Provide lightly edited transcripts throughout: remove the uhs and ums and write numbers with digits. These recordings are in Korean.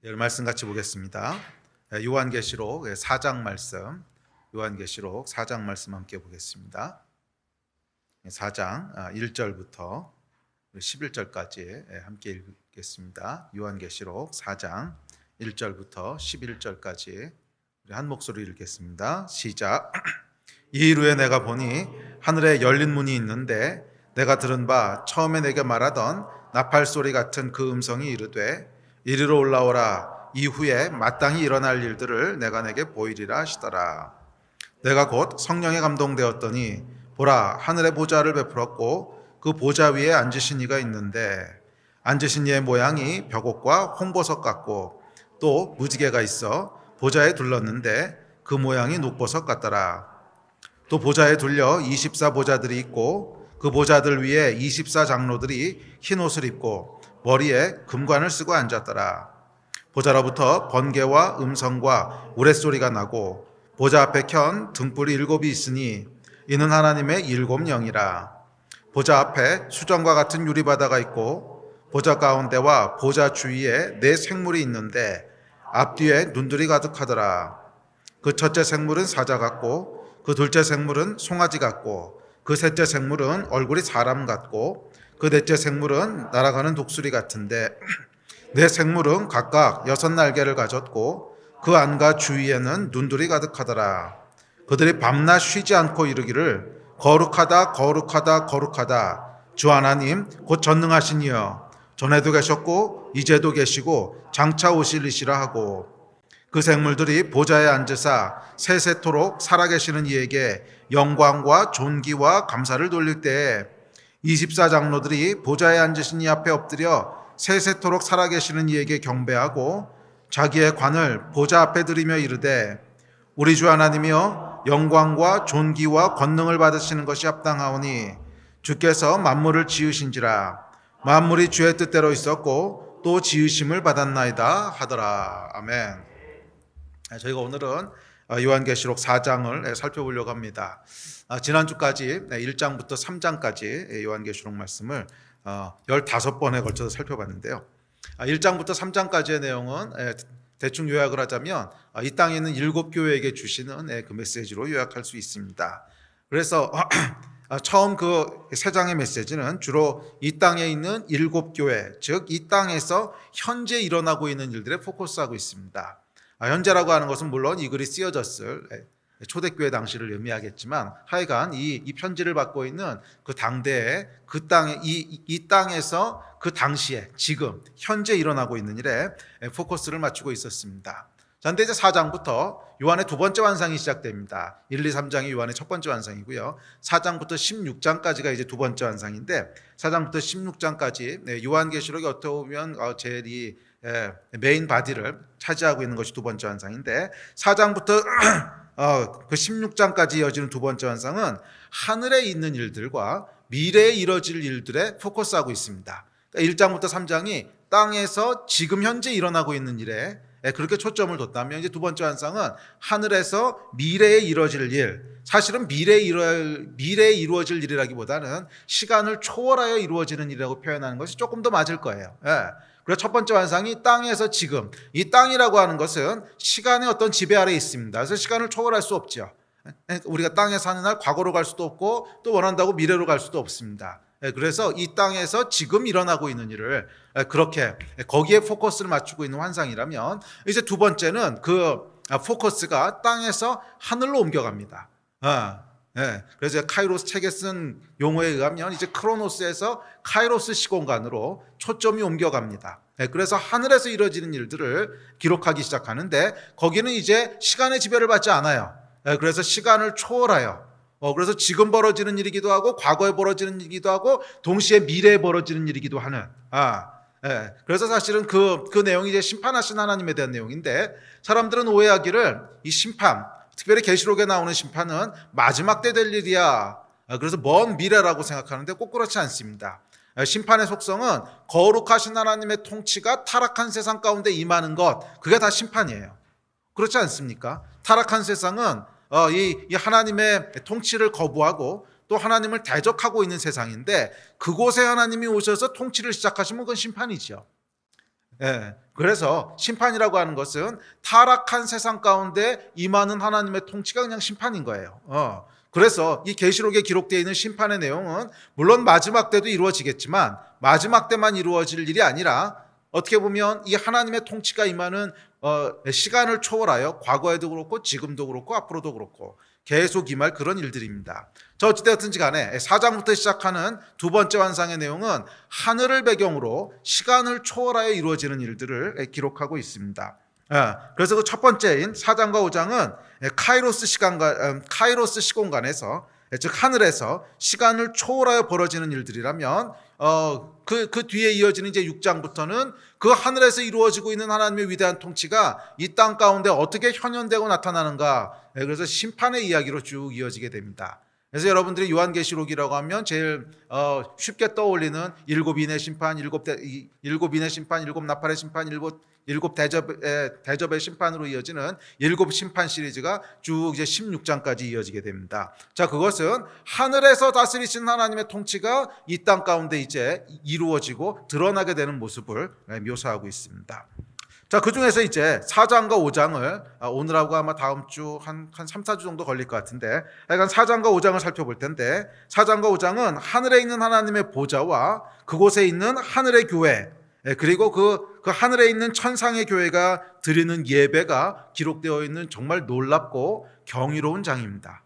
오늘 말씀 같이 보겠습니다. 요한계시록 4장 말씀, 요한계시록 4장 말씀 함께 보겠습니다. 4장 1절부터 11절까지 함께 읽겠습니다. 요한계시록 4장 1절부터 11절까지 한 목소리로 읽겠습니다. 시작. 이 이후에 내가 보니 하늘에 열린 문이 있는데 내가 들은 바 처음에 내게 말하던 나팔 소리 같은 그 음성이 이르되 이리로 올라오라. 이후에 마땅히 일어날 일들을 내가 내게 보이리라 하시더라. 내가 곧 성령에 감동되었더니 보라, 하늘의 보좌를 베풀었고 그 보좌 위에 앉으신 이가 있는데 앉으신 이의 모양이 벽옥과 홍보석 같고 또 무지개가 있어 보좌에 둘렀는데 그 모양이 녹보석 같더라. 또 보좌에 둘려 24 보좌들이 있고 그 보좌들 위에 24 장로들이 흰 옷을 입고 머리에 금관을 쓰고 앉았더라. 보좌로부터 번개와 음성과 우레소리가 나고 보좌 앞에 켠 등불이 7이 있으니 이는 하나님의 7 영이라. 보좌 앞에 수정과 같은 유리바다가 있고 보좌 가운데와 보좌 주위에 4 생물이 있는데 앞뒤에 눈들이 가득하더라. 그 첫째 생물은 사자 같고 그 둘째 생물은 송아지 같고 그 셋째 생물은 얼굴이 사람 같고 그 넷째 생물은 날아가는 독수리 같은데 4 생물은 각각 6 날개를 가졌고 그 안과 주위에는 눈들이 가득하더라. 그들이 밤낮 쉬지 않고 이르기를 거룩하다 거룩하다 거룩하다 주 하나님 곧 전능하신 이여 전에도 계셨고 이제도 계시고 장차 오실 이시라 하고 그 생물들이 보좌에 앉으사 세세토록 살아계시는 이에게 영광과 존귀와 감사를 돌릴 때에 24 장로들이 보좌에 앉으신 이 앞에 엎드려 세세토록 살아계시는 이에게 경배하고 자기의 관을 보좌 앞에 들이며 이르되 우리 주 하나님이여 영광과 존귀와 권능을 받으시는 것이 합당하오니 주께서 만물을 지으신지라. 만물이 주의 뜻대로 있었고 또 지으심을 받았나이다 하더라. 아멘. 저희가 오늘은 요한계시록 4장을 살펴보려고 합니다. 지난주까지 1장부터 3장까지 요한계시록 말씀을 15번에 걸쳐서 살펴봤는데요. 1장부터 3장까지의 내용은 대충 요약을 하자면 이 땅에 있는 7교회에게 주시는 그 메시지로 요약할 수 있습니다. 그래서 처음 그 3장의 메시지는 주로 이 땅에 있는 7교회, 즉 이 땅에서 현재 일어나고 있는 일들에 포커스하고 있습니다. 현재라고 하는 것은 물론 이 글이 쓰여졌을 초대교회 당시를 의미하겠지만 하여간 이 편지를 받고 있는 그 당대에 그 땅에 이 땅에서 그 당시에 지금 현재 일어나고 있는 일에 포커스를 맞추고 있었습니다. 자, 근데 이제 4장부터 요한의 두 번째 완상이 시작됩니다. 1, 2, 3장이 요한의 첫 번째 완상이고요. 4장부터 16장까지가 이제 두 번째 완상인데 4장부터 16장까지 요한계시록이 어떻게 보면 제일 메인 바디를 차지하고 있는 것이 두 번째 완상인데 4장부터 그 16장까지 이어지는 두 번째 완상은 하늘에 있는 일들과 미래에 이뤄질 일들에 포커스하고 있습니다. 그러니까 1장부터 3장이 땅에서 지금 현재 일어나고 있는 일에 그렇게 초점을 뒀다면 이제 두 번째 완상은 하늘에서 미래에 이루어질 일, 사실은 미래에 이루어질 일이라기보다는 시간을 초월하여 이루어지는 일이라고 표현하는 것이 조금 더 맞을 거예요. 그래서 첫 번째 완상이 땅에서 지금, 이 땅이라고 하는 것은 시간의 어떤 지배 아래에 있습니다. 그래서 시간을 초월할 수 없죠. 우리가 땅에 사는 날 과거로 갈 수도 없고 또 원한다고 미래로 갈 수도 없습니다. 그래서 이 땅에서 지금 일어나고 있는 일을 그렇게 거기에 포커스를 맞추고 있는 환상이라면 이제 두 번째는 그 포커스가 땅에서 하늘로 옮겨갑니다. 그래서 카이로스 책에 쓴 용어에 의하면 이제 크로노스에서 카이로스 시공간으로 초점이 옮겨갑니다. 그래서 하늘에서 이루어지는 일들을 기록하기 시작하는데 거기는 이제 시간의 지배를 받지 않아요. 그래서 시간을 초월하여 그래서 지금 벌어지는 일이기도 하고 과거에 벌어지는 일이기도 하고 동시에 미래에 벌어지는 일이기도 하는 그래서 사실은 그 내용이 이제 심판하신 하나님에 대한 내용인데 사람들은 오해하기를 이 심판, 특별히 계시록에 나오는 심판은 마지막 때 될 일이야. 그래서 먼 미래라고 생각하는데 꼭 그렇지 않습니다. 심판의 속성은 거룩하신 하나님의 통치가 타락한 세상 가운데 임하는 것, 그게 다 심판이에요. 그렇지 않습니까? 타락한 세상은 이 하나님의 통치를 거부하고 또 하나님을 대적하고 있는 세상인데 그곳에 하나님이 오셔서 통치를 시작하시면 그건 심판이죠. 예. 그래서 심판이라고 하는 것은 타락한 세상 가운데 임하는 하나님의 통치가 그냥 심판인 거예요. 그래서 이 계시록에 기록되어 있는 심판의 내용은 물론 마지막 때도 이루어지겠지만 마지막 때만 이루어질 일이 아니라 어떻게 보면 이 하나님의 통치가 임하는 시간을 초월하여 과거에도 그렇고 지금도 그렇고 앞으로도 그렇고 계속 임할 그런 일들입니다. 자, 어찌되었든지 간에 4장부터 시작하는 두 번째 환상의 내용은 하늘을 배경으로 시간을 초월하여 이루어지는 일들을 기록하고 있습니다. 그래서 그 첫 번째인 4장과 5장은 카이로스 시공간에서, 즉 하늘에서 시간을 초월하여 벌어지는 일들이라면 그 뒤에 이어지는 이제 6장부터는 그 하늘에서 이루어지고 있는 하나님의 위대한 통치가 이 땅 가운데 어떻게 현현되고 나타나는가, 그래서 심판의 이야기로 쭉 이어지게 됩니다. 그래서 여러분들이 요한계시록이라고 하면 제일 쉽게 떠올리는 일곱 인의 심판, 일곱 나팔의 심판, 일곱 대접의 심판으로 이어지는 일곱 심판 시리즈가 쭉 이제 16장까지 이어지게 됩니다. 자, 그것은 하늘에서 다스리신 하나님의 통치가 이 땅 가운데 이제 이루어지고 드러나게 되는 모습을 묘사하고 있습니다. 자, 그 중에서 이제 4장과 5장을 오늘하고 아마 다음 주 한 3, 4주 정도 걸릴 것 같은데, 약간 4장과 5장을 살펴볼 텐데, 4장과 5장은 하늘에 있는 하나님의 보좌와 그곳에 있는 하늘의 교회, 그리고 그 하늘에 있는 천상의 교회가 드리는 예배가 기록되어 있는 정말 놀랍고 경이로운 장입니다.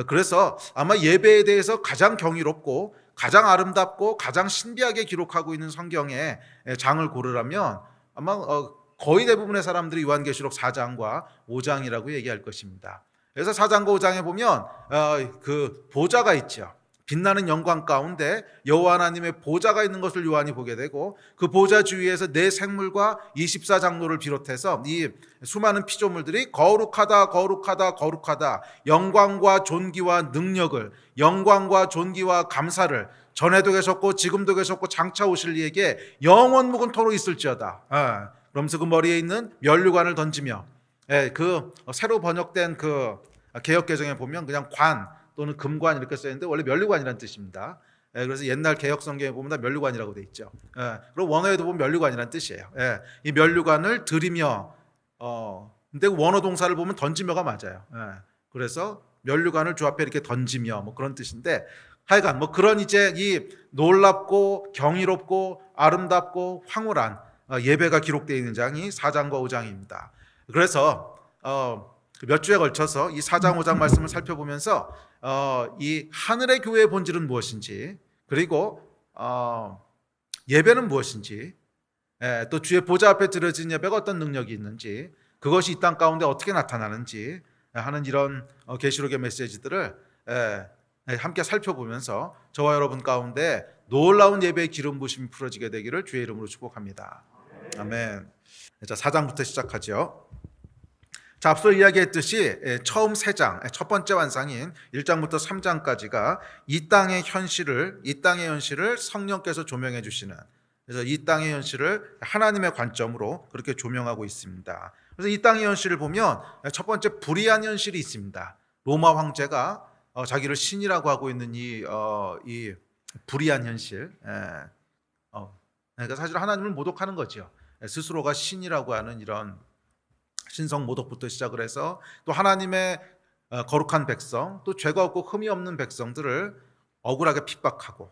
그래서 아마 예배에 대해서 가장 경이롭고 가장 아름답고 가장 신비하게 기록하고 있는 성경의 장을 고르라면 아마 거의 대부분의 사람들이 요한계시록 4장과 5장이라고 얘기할 것입니다. 그래서 4장과 5장에 보면 그 보좌가 있죠. 빛나는 영광 가운데 여호와 하나님의 보좌가 있는 것을 요한이 보게 되고, 그 보좌 주위에서 네 생물과 24장로를 비롯해서 이 수많은 피조물들이 거룩하다 거룩하다 거룩하다, 영광과 존귀와 능력을, 영광과 존귀와 감사를 전에도 계셨고 지금도 계셨고 장차 오실 이에게 영원 무궁토록 있을지어다. 그러면서 그 머리에 있는 면류관을 던지며, 그 새로 번역된 그 개역개정에 보면 그냥 관 또는 금관 이렇게 써있는데 원래 면류관이라는 뜻입니다. 그래서 옛날 개역 성경에 보면 다 면류관이라고 돼 있죠. 그리고 원어에도 보면 면류관이라는 뜻이에요. 이 면류관을 들이며, 근데 원어 동사를 보면 던지며가 맞아요. 그래서 면류관을 주 앞에 이렇게 던지며 뭐 그런 뜻인데, 하여간 뭐 그런 이제 이 놀랍고 경이롭고 아름답고 황홀한 예배가 기록되어 있는 장이 4장과 5장입니다. 그래서 몇 주에 걸쳐서 이 4장 5장 말씀을 살펴보면서 이 하늘의 교회의 본질은 무엇인지, 그리고 예배는 무엇인지, 또 주의 보좌 앞에 드려진 예배가 어떤 능력이 있는지, 그것이 이 땅 가운데 어떻게 나타나는지 하는 이런 계시록의 메시지들을 함께 살펴보면서 저와 여러분 가운데 놀라운 예배의 기름 부심이 풀어지게 되기를 주의 이름으로 축복합니다. 아멘. 자, 4장부터 시작하죠. 자, 앞서 이야기했듯이 처음 3장, 첫 번째 환상인 1장부터 3장까지가 이 땅의 현실을 성령께서 조명해 주시는, 그래서 이 땅의 현실을 하나님의 관점으로 그렇게 조명하고 있습니다. 그래서 이 땅의 현실을 보면 첫 번째 불의한 현실이 있습니다. 로마 황제가 자기를 신이라고 하고 있는 이 불의한 현실, 그러니까 사실 하나님을 모독하는 거죠. 스스로가 신이라고 하는 이런 신성 모독부터 시작을 해서 또 하나님의 거룩한 백성, 또 죄가 없고 흠이 없는 백성들을 억울하게 핍박하고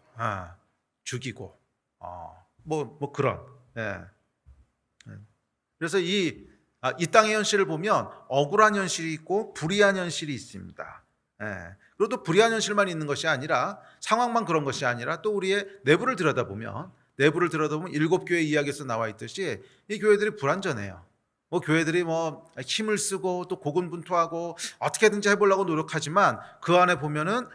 죽이고 뭐 그런. 그래서 이 땅의 현실을 보면 억울한 현실이 있고 불의한 현실이 있습니다. 그리고 또 불의한 현실만 있는 것이 아니라, 상황만 그런 것이 아니라 또 우리의 내부를 들여다보면 7교회 이야기에서 나와 있듯이 이 교회들이 불완전해요. 교회들이 힘을 쓰고 또 고군분투하고 어떻게든지 해보려고 노력하지만 그 안에 보면은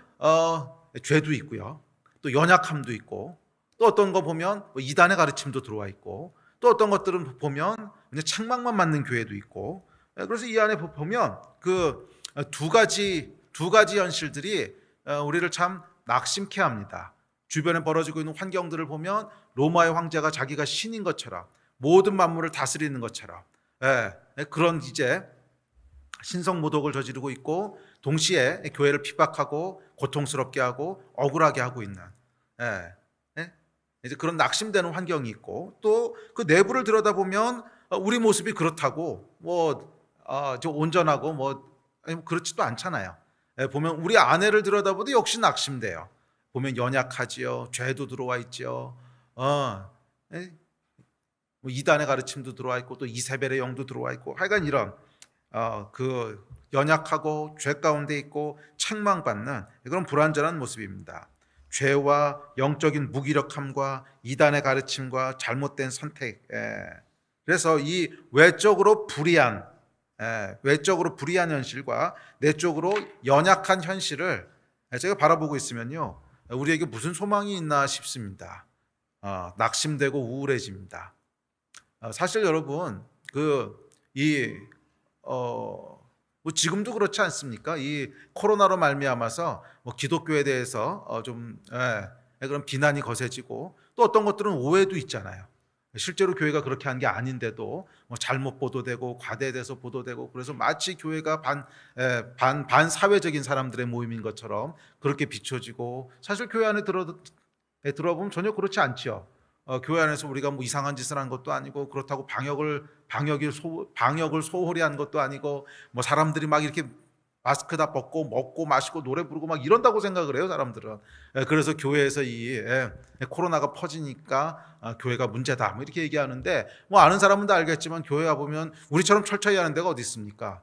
죄도 있고요, 또 연약함도 있고, 또 어떤 거 보면 이단의 가르침도 들어와 있고, 또 어떤 것들은 보면 그냥 책망만 맞는 교회도 있고. 그래서 이 안에 보면 그 두 가지 현실들이 우리를 참 낙심케 합니다. 주변에 벌어지고 있는 환경들을 보면 로마의 황제가 자기가 신인 것처럼, 모든 만물을 다스리는 것처럼 그런 이제 신성 모독을 저지르고 있고, 동시에 교회를 핍박하고 고통스럽게 하고 억울하게 하고 있는, 이제 그런 낙심되는 환경이 있고, 또 그 내부를 들여다보면 우리 모습이 그렇다고 저 온전하고 아니, 그렇지도 않잖아요. 보면 우리 아내를 들여다보도 역시 낙심돼요. 보면 연약하지요. 죄도 들어와 있죠. 이단의 가르침도 들어와 있고 또 이세벨의 영도 들어와 있고, 하여간 이런 그 연약하고 죄 가운데 있고 책망받는 그런 불완전한 모습입니다. 죄와 영적인 무기력함과 이단의 가르침과 잘못된 선택. 그래서 이 외적으로 불의한 현실과 내적으로 연약한 현실을 제가 바라보고 있으면요, 우리에게 무슨 소망이 있나 싶습니다. 낙심되고 우울해집니다. 사실 여러분, 지금도 그렇지 않습니까? 이 코로나로 말미암아서 기독교에 대해서 그런 비난이 거세지고, 또 어떤 것들은 오해도 있잖아요. 실제로 교회가 그렇게 한 게 아닌데도 잘못 보도되고 과대돼서 보도되고, 그래서 마치 교회가 반사회적인 사람들의 모임인 것처럼 그렇게 비춰지고, 사실 교회 안에 들어보면 전혀 그렇지 않죠. 교회 안에서 우리가 이상한 짓을 한 것도 아니고, 그렇다고 방역을 소홀히 한 것도 아니고, 사람들이 막 이렇게 마스크 다 벗고 먹고 마시고 노래 부르고 막 이런다고 생각을 해요, 사람들은. 그래서 교회에서 이 코로나가 퍼지니까 교회가 문제다 이렇게 얘기하는데, 아는 사람은 다 알겠지만 교회 와 보면 우리처럼 철저히 하는 데가 어디 있습니까?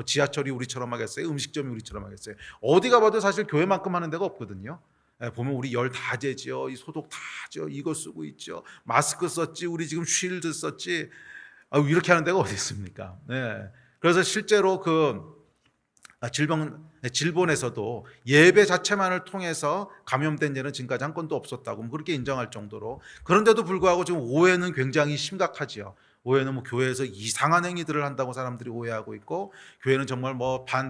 지하철이 우리처럼 하겠어요? 음식점이 우리처럼 하겠어요? 어디 가봐도 사실 교회만큼 하는 데가 없거든요. 보면 우리 열 다 재죠. 이 소독 다 하죠. 이거 쓰고 있죠. 마스크 썼지. 우리 지금 쉴드 썼지. 이렇게 하는 데가 어디 있습니까? 그래서 실제로 질본에서도 예배 자체만을 통해서 감염된 예는 지금까지 한 건도 없었다고 그렇게 인정할 정도로, 그런데도 불구하고 지금 오해는 굉장히 심각하지요. 오해는 교회에서 이상한 행위들을 한다고 사람들이 오해하고 있고, 교회는 정말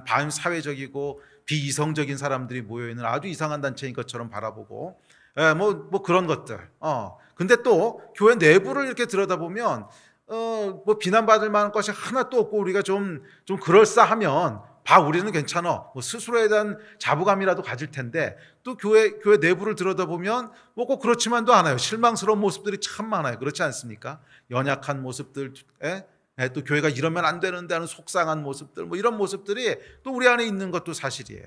반사회적이고 비이성적인 사람들이 모여있는 아주 이상한 단체인 것처럼 바라보고, 그런 것들. 근데 또 교회 내부를 이렇게 들여다보면 비난받을 만한 것이 하나도 없고, 우리가 좀 그럴싸하면 우리는 괜찮아. 스스로에 대한 자부감이라도 가질 텐데, 또 교회 내부를 들여다보면 꼭 그렇지만도 않아요. 실망스러운 모습들이 참 많아요. 그렇지 않습니까? 연약한 모습들, 또 교회가 이러면 안 되는데 하는 속상한 모습들, 이런 모습들이 또 우리 안에 있는 것도 사실이에요.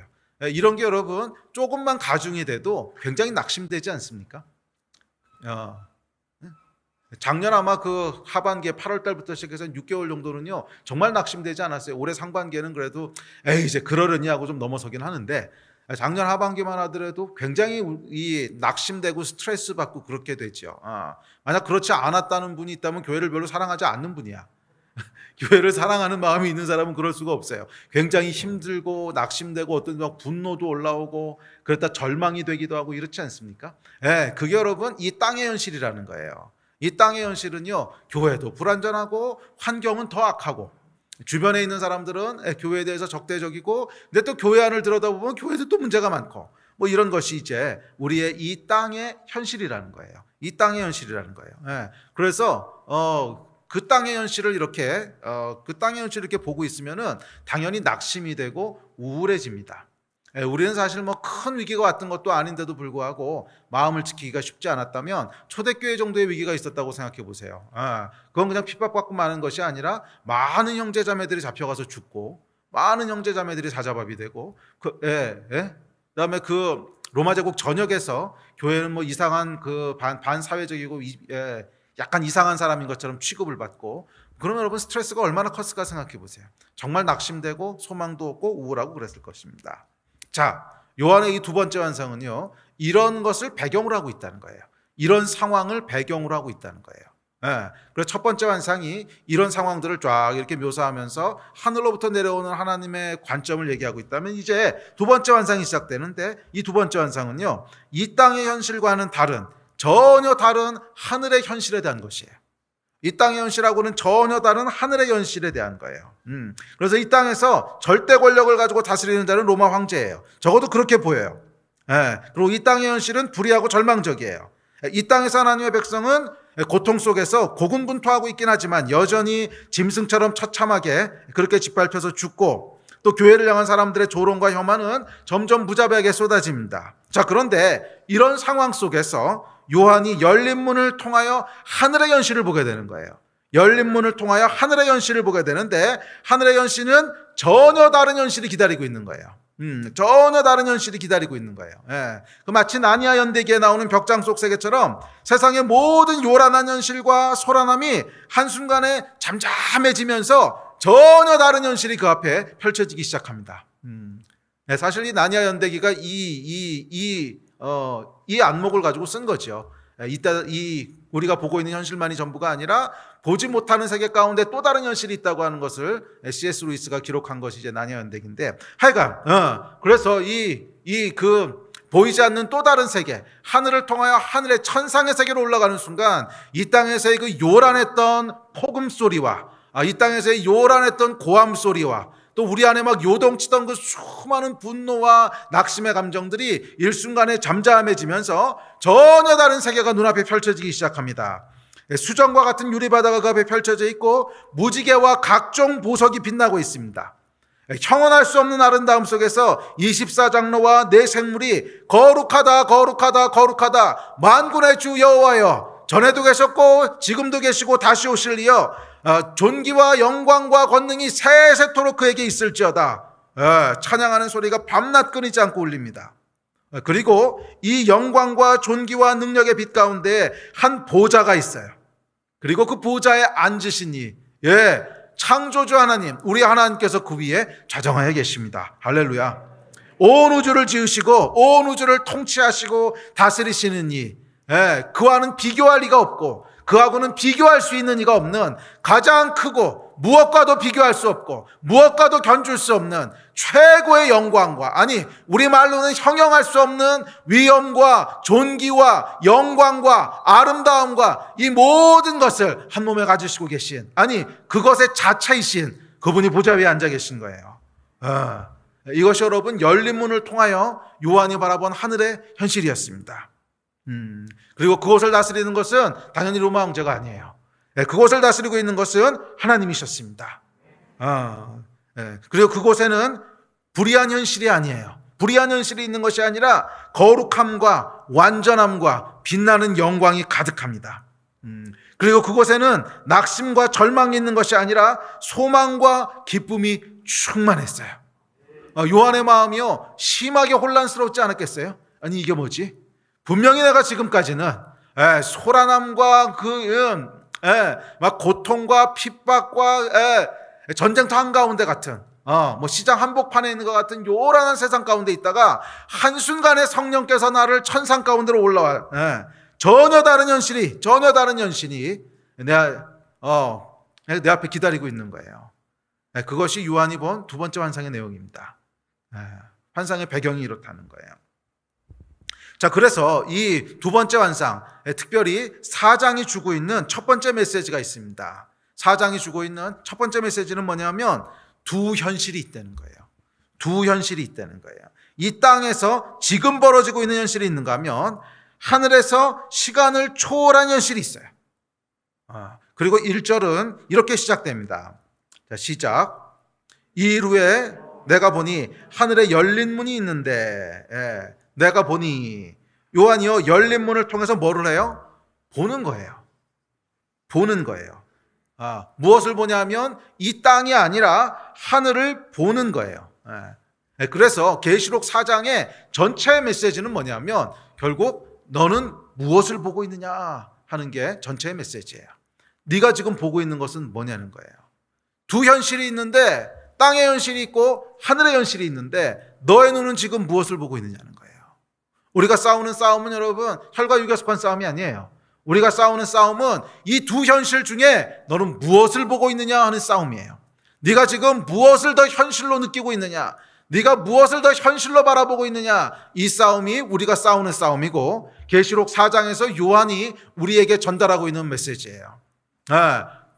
이런 게 여러분 조금만 가중이 돼도 굉장히 낙심되지 않습니까? 작년 아마 그 하반기에 8월 달부터 시작해서 6개월 정도는요 정말 낙심되지 않았어요. 올해 상반기에는 그래도 이제 그러려니 하고 좀 넘어서긴 하는데, 작년 하반기만 하더라도 굉장히 낙심되고 스트레스 받고 그렇게 되죠. 만약 그렇지 않았다는 분이 있다면 교회를 별로 사랑하지 않는 분이야. 교회를 사랑하는 마음이 있는 사람은 그럴 수가 없어요. 굉장히 힘들고 낙심되고 어떤 분노도 올라오고, 그러다 절망이 되기도 하고 이렇지 않습니까? 그게 여러분 이 땅의 현실이라는 거예요. 이 땅의 현실은요, 교회도 불완전하고 환경은 더 악하고, 주변에 있는 사람들은 교회에 대해서 적대적이고, 근데 또 교회 안을 들여다보면 교회도 또 문제가 많고, 이런 것이 이제 우리의 이 땅의 현실이라는 거예요. 이 땅의 현실이라는 거예요. 그래서 그 땅의 현실을 이렇게 보고 있으면은 당연히 낙심이 되고 우울해집니다. 우리는 사실 큰 위기가 왔던 것도 아닌데도 불구하고 마음을 지키기가 쉽지 않았다면 초대교회 정도의 위기가 있었다고 생각해 보세요. 그건 그냥 핍박받고 마는 것이 아니라 많은 형제자매들이 잡혀가서 죽고, 많은 형제자매들이 사자밥이 되고, 그다음에 로마 제국 전역에서 교회는 이상한 반사회적이고 약간 이상한 사람인 것처럼 취급을 받고, 그러면 여러분 스트레스가 얼마나 컸을까 생각해 보세요. 정말 낙심되고 소망도 없고 우울하고 그랬을 것입니다. 자, 요한의 이 두 번째 환상은요, 이런 것을 배경으로 하고 있다는 거예요. 이런 상황을 배경으로 하고 있다는 거예요. 그래서 첫 번째 환상이 이런 상황들을 쫙 이렇게 묘사하면서 하늘로부터 내려오는 하나님의 관점을 얘기하고 있다면, 이제 두 번째 환상이 시작되는데, 이 두 번째 환상은요, 이 땅의 현실과는 전혀 다른 하늘의 현실에 대한 것이에요. 이 땅의 현실하고는 전혀 다른 하늘의 현실에 대한 거예요. 그래서 이 땅에서 절대 권력을 가지고 다스리는 자는 로마 황제예요. 적어도 그렇게 보여요. 그리고 이 땅의 현실은 불의하고 절망적이에요. 이 땅에서 하나님의 백성은 고통 속에서 고군분투하고 있긴 하지만 여전히 짐승처럼 처참하게 그렇게 짓밟혀서 죽고, 또 교회를 향한 사람들의 조롱과 혐한은 점점 무자비하게 쏟아집니다. 자, 그런데 이런 상황 속에서 요한이 열린 문을 통하여 하늘의 현실을 보게 되는 거예요. 열린 문을 통하여 하늘의 현실을 보게 되는데 하늘의 현실은 전혀 다른 현실이 기다리고 있는 거예요. 전혀 다른 현실이 기다리고 있는 거예요. 예. 마치 나니아 연대기에 나오는 벽장 속 세계처럼 세상의 모든 요란한 현실과 소란함이 한순간에 잠잠해지면서 전혀 다른 현실이 그 앞에 펼쳐지기 시작합니다. 예, 사실 이 나니아 연대기가 이 안목을 가지고 쓴 거죠. 우리가 보고 있는 현실만이 전부가 아니라 보지 못하는 세계 가운데 또 다른 현실이 있다고 하는 것을 C.S. 루이스가 기록한 것이 이제 나니아 연대기인데, 하여간 그래서 보이지 않는 또 다른 세계, 하늘을 통하여 하늘의 천상의 세계로 올라가는 순간 이 땅에서의 그 요란했던 폭음 소리와 이 땅에서의 요란했던 고함 소리와 또 우리 안에 막 요동치던 그 수많은 분노와 낙심의 감정들이 일순간에 잠잠해지면서 전혀 다른 세계가 눈앞에 펼쳐지기 시작합니다. 수정과 같은 유리바다가 그 앞에 펼쳐져 있고 무지개와 각종 보석이 빛나고 있습니다. 형언할 수 없는 아름다움 속에서 24장로와 네 생물이 거룩하다 거룩하다 거룩하다 만군의 주 여호와여, 전에도 계셨고 지금도 계시고 다시 오실 이여, 존귀와 영광과 권능이 세세토록 그에게 있을지어다. 찬양하는 소리가 밤낮 끊이지 않고 울립니다. 그리고 이 영광과 존귀와 능력의 빛 가운데 한 보좌가 있어요. 그리고 그 보좌에 앉으신 이 창조주 하나님, 우리 하나님께서 그 위에 좌정하여 계십니다. 할렐루야. 온 우주를 지으시고 온 우주를 통치하시고 다스리시는 이, 그와는 비교할 리가 없고 그하고는 비교할 수 있는 이가 없는 가장 크고 무엇과도 비교할 수 없고 무엇과도 견줄 수 없는 최고의 영광과, 아니 우리말로는 형용할 수 없는 위엄과 존귀와 영광과 아름다움과 이 모든 것을 한 몸에 가지시고 계신, 아니 그것의 자체이신 그분이 보좌 위에 앉아 계신 거예요. 이것이 여러분 열린 문을 통하여 요한이 바라본 하늘의 현실이었습니다. 그리고 그것을 다스리는 것은 당연히 로마 황제가 아니에요. 그것을 다스리고 있는 것은 하나님이셨습니다. 그리고 그곳에는 불의한 현실이 아니에요. 불의한 현실이 있는 것이 아니라 거룩함과 완전함과 빛나는 영광이 가득합니다. 그리고 그곳에는 낙심과 절망이 있는 것이 아니라 소망과 기쁨이 충만했어요. 요한의 마음이요 심하게 혼란스럽지 않았겠어요? 아니 이게 뭐지? 분명히 내가 지금까지는 소란함과 막 고통과 핍박과 전쟁터 한가운데 같은 시장 한복판에 있는 것 같은 요란한 세상 가운데 있다가 한순간에 성령께서 나를 천상 가운데로 올라와 전혀 다른 현실이 내 앞에 기다리고 있는 거예요. 그것이 요한이 본 두 번째 환상의 내용입니다. 환상의 배경이 이렇다는 거예요. 자, 그래서 이 두 번째 환상, 특별히 4장이 주고 있는 첫 번째 메시지가 있습니다. 4장이 주고 있는 첫 번째 메시지는 뭐냐면 두 현실이 있다는 거예요. 두 현실이 있다는 거예요. 이 땅에서 지금 벌어지고 있는 현실이 있는가 하면 하늘에서 시간을 초월한 현실이 있어요. 그리고 1절은 이렇게 시작됩니다. 자, 시작. 이일 후에 내가 보니 하늘에 열린 문이 있는데, 내가 보니, 요한이요 열린 문을 통해서 뭐를 해요? 보는 거예요. 보는 거예요. 무엇을 보냐면 이 땅이 아니라 하늘을 보는 거예요. 그래서 계시록 4장의 전체 메시지는 뭐냐면 결국 너는 무엇을 보고 있느냐 하는 게 전체의 메시지예요. 네가 지금 보고 있는 것은 뭐냐는 거예요. 두 현실이 있는데, 땅의 현실이 있고 하늘의 현실이 있는데 너의 눈은 지금 무엇을 보고 있느냐는 거예요. 우리가 싸우는 싸움은 여러분 혈과 육에 속한 싸움이 아니에요. 우리가 싸우는 싸움은 이 두 현실 중에 너는 무엇을 보고 있느냐 하는 싸움이에요. 네가 지금 무엇을 더 현실로 느끼고 있느냐, 네가 무엇을 더 현실로 바라보고 있느냐, 이 싸움이 우리가 싸우는 싸움이고 계시록 4장에서 요한이 우리에게 전달하고 있는 메시지예요.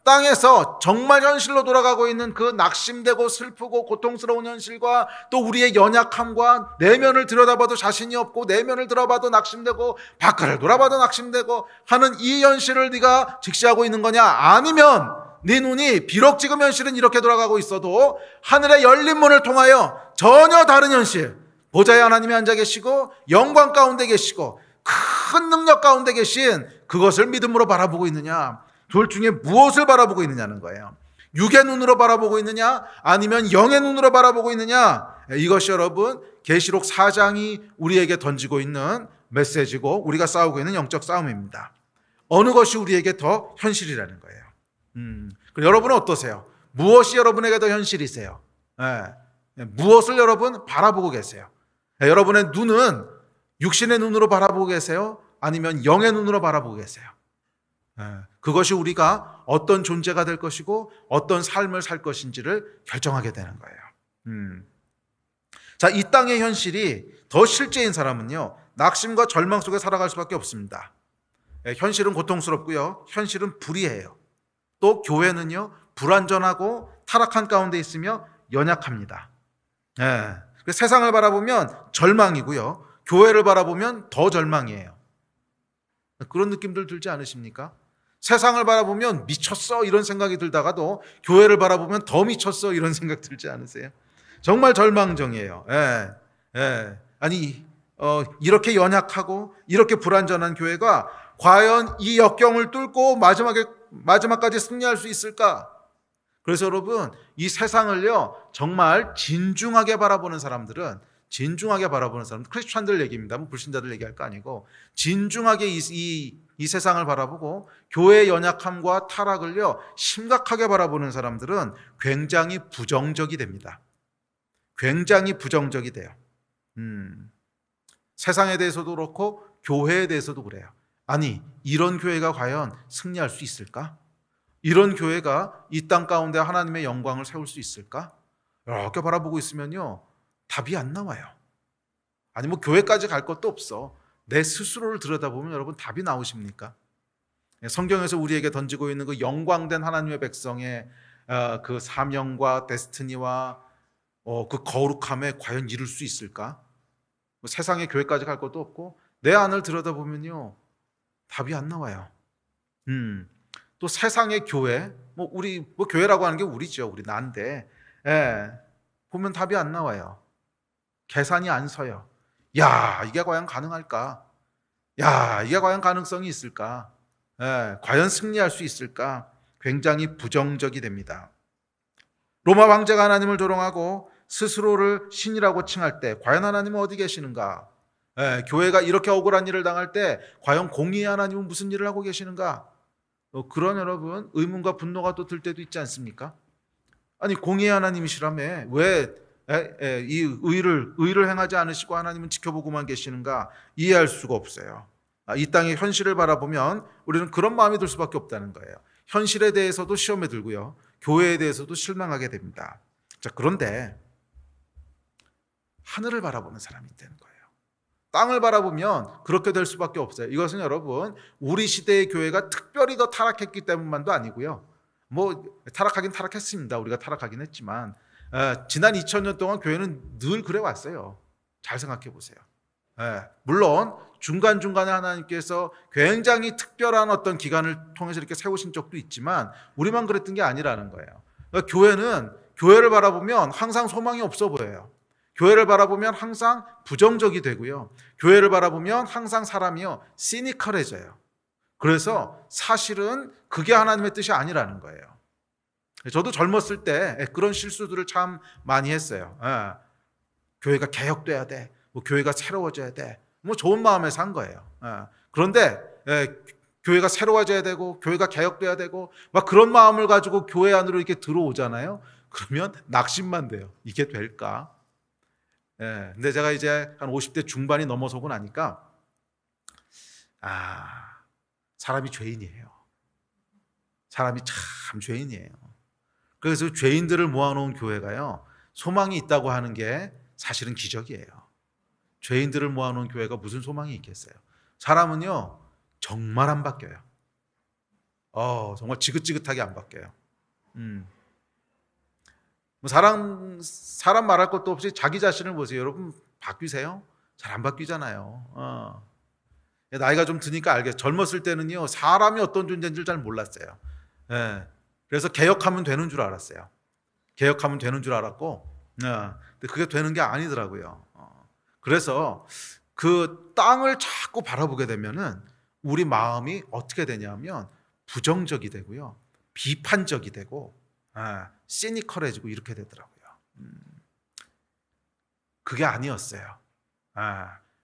땅에서 정말 현실로 돌아가고 있는 그 낙심되고 슬프고 고통스러운 현실과 또 우리의 연약함과 내면을 들여다봐도 자신이 없고 내면을 들어봐도 낙심되고 밖을 돌아봐도 낙심되고 하는 이 현실을 네가 직시하고 있는 거냐? 아니면 네 눈이 비록 지금 현실은 이렇게 돌아가고 있어도 하늘의 열린 문을 통하여 전혀 다른 현실, 보좌에 하나님이 앉아 계시고 영광 가운데 계시고 큰 능력 가운데 계신 그것을 믿음으로 바라보고 있느냐, 둘 중에 무엇을 바라보고 있느냐는 거예요. 육의 눈으로 바라보고 있느냐, 아니면 영의 눈으로 바라보고 있느냐. 이것이 여러분 계시록 4장이 우리에게 던지고 있는 메시지고 우리가 싸우고 있는 영적 싸움입니다. 어느 것이 우리에게 더 현실이라는 거예요. 그럼 여러분은 어떠세요? 무엇이 여러분에게 더 현실이세요? 무엇을 여러분 바라보고 계세요? 여러분의 눈은 육신의 눈으로 바라보고 계세요? 아니면 영의 눈으로 바라보고 계세요? 그것이 우리가 어떤 존재가 될 것이고 어떤 삶을 살 것인지를 결정하게 되는 거예요. 자, 이 땅의 현실이 더 실제인 사람은요, 낙심과 절망 속에 살아갈 수밖에 없습니다. 현실은 고통스럽고요, 현실은 불의해요. 또 교회는요, 불완전하고 타락한 가운데 있으며 연약합니다. 세상을 바라보면 절망이고요, 교회를 바라보면 더 절망이에요. 그런 느낌들 들지 않으십니까? 세상을 바라보면 미쳤어 이런 생각이 들다가도 교회를 바라보면 더 미쳤어 이런 생각 들지 않으세요? 정말 절망적이에요. 아니 이렇게 연약하고 이렇게 불완전한 교회가 과연 이 역경을 뚫고 마지막까지 승리할 수 있을까? 그래서 여러분, 이 세상을요 정말 진중하게 바라보는 사람들은, 크리스찬들 얘기입니다. 불신자들 얘기할 거 아니고, 진중하게 이 세상을 바라보고 교회의 연약함과 타락을요 심각하게 바라보는 사람들은 굉장히 부정적이 됩니다. 굉장히 부정적이 돼요. 세상에 대해서도 그렇고 교회에 대해서도 그래요. 아니, 이런 교회가 과연 승리할 수 있을까? 이런 교회가 이 땅 가운데 하나님의 영광을 세울 수 있을까? 이렇게 바라보고 있으면요 답이 안 나와요. 아니 뭐 교회까지 갈 것도 없어. 내 스스로를 들여다보면 여러분 답이 나오십니까? 성경에서 우리에게 던지고 있는 그 영광된 하나님의 백성의 그 사명과 데스티니와 그 거룩함에 과연 이룰 수 있을까? 세상에 교회까지 갈 것도 없고 내 안을 들여다보면요 답이 안 나와요. 또 세상의 교회, 우리 교회라고 하는 게 우리죠. 우리 난데 보면 답이 안 나와요. 계산이 안 서요. 야, 이게 과연 가능할까? 야, 이게 과연 가능성이 있을까? 과연 승리할 수 있을까? 굉장히 부정적이 됩니다. 로마 황제가 하나님을 조롱하고 스스로를 신이라고 칭할 때 과연 하나님은 어디 계시는가? 교회가 이렇게 억울한 일을 당할 때 과연 공의의 하나님은 무슨 일을 하고 계시는가? 그런 여러분 의문과 분노가 또 들 때도 있지 않습니까? 아니 공의의 하나님이시라며 왜 이 의를 행하지 않으시고 하나님은 지켜보고만 계시는가? 이해할 수가 없어요. 이 땅의 현실을 바라보면 우리는 그런 마음이 들 수밖에 없다는 거예요. 현실에 대해서도 시험에 들고요, 교회에 대해서도 실망하게 됩니다. 자, 그런데 하늘을 바라보는 사람이 되는 거예요. 땅을 바라보면 그렇게 될 수밖에 없어요. 이것은 여러분 우리 시대의 교회가 특별히 더 타락했기 때문만도 아니고요. 타락하긴 타락했습니다. 우리가 타락하긴 했지만 지난 2000년 동안 교회는 늘 그래 왔어요. 잘 생각해 보세요. 물론 중간중간에 하나님께서 굉장히 특별한 어떤 기간을 통해서 이렇게 세우신 적도 있지만 우리만 그랬던 게 아니라는 거예요. 그러니까 교회는 교회를 바라보면 항상 소망이 없어 보여요. 교회를 바라보면 항상 부정적이 되고요, 교회를 바라보면 항상 사람이요 시니컬해져요. 그래서 사실은 그게 하나님의 뜻이 아니라는 거예요. 저도 젊었을 때 그런 실수들을 참 많이 했어요. 교회가 개혁돼야 돼, 교회가 새로워져야 돼, 좋은 마음에서 한 거예요. 그런데 교회가 새로워져야 되고 교회가 개혁돼야 되고 막 그런 마음을 가지고 교회 안으로 이렇게 들어오잖아요. 그러면 낙심만 돼요. 이게 될까? 근데 제가 이제 한 50대 중반이 넘어서고 나니까 사람이 죄인이에요. 사람이 참 죄인이에요. 그래서 죄인들을 모아놓은 교회가요 소망이 있다고 하는 게 사실은 기적이에요. 죄인들을 모아놓은 교회가 무슨 소망이 있겠어요? 사람은요 정말 안 바뀌어요. 정말 지긋지긋하게 안 바뀌어요. 사람 말할 것도 없이 자기 자신을 보세요. 여러분 바뀌세요? 잘 안 바뀌잖아요. 나이가 좀 드니까 알겠어요. 젊었을 때는요 사람이 어떤 존재인지 잘 몰랐어요. 그래서 개혁하면 되는 줄 알았어요. 개혁하면 되는 줄 알았고 근데 그게 되는 게 아니더라고요. 그래서 그 땅을 자꾸 바라보게 되면은 우리 마음이 어떻게 되냐면 부정적이 되고요, 비판적이 되고, 시니컬해지고 이렇게 되더라고요. 그게 아니었어요.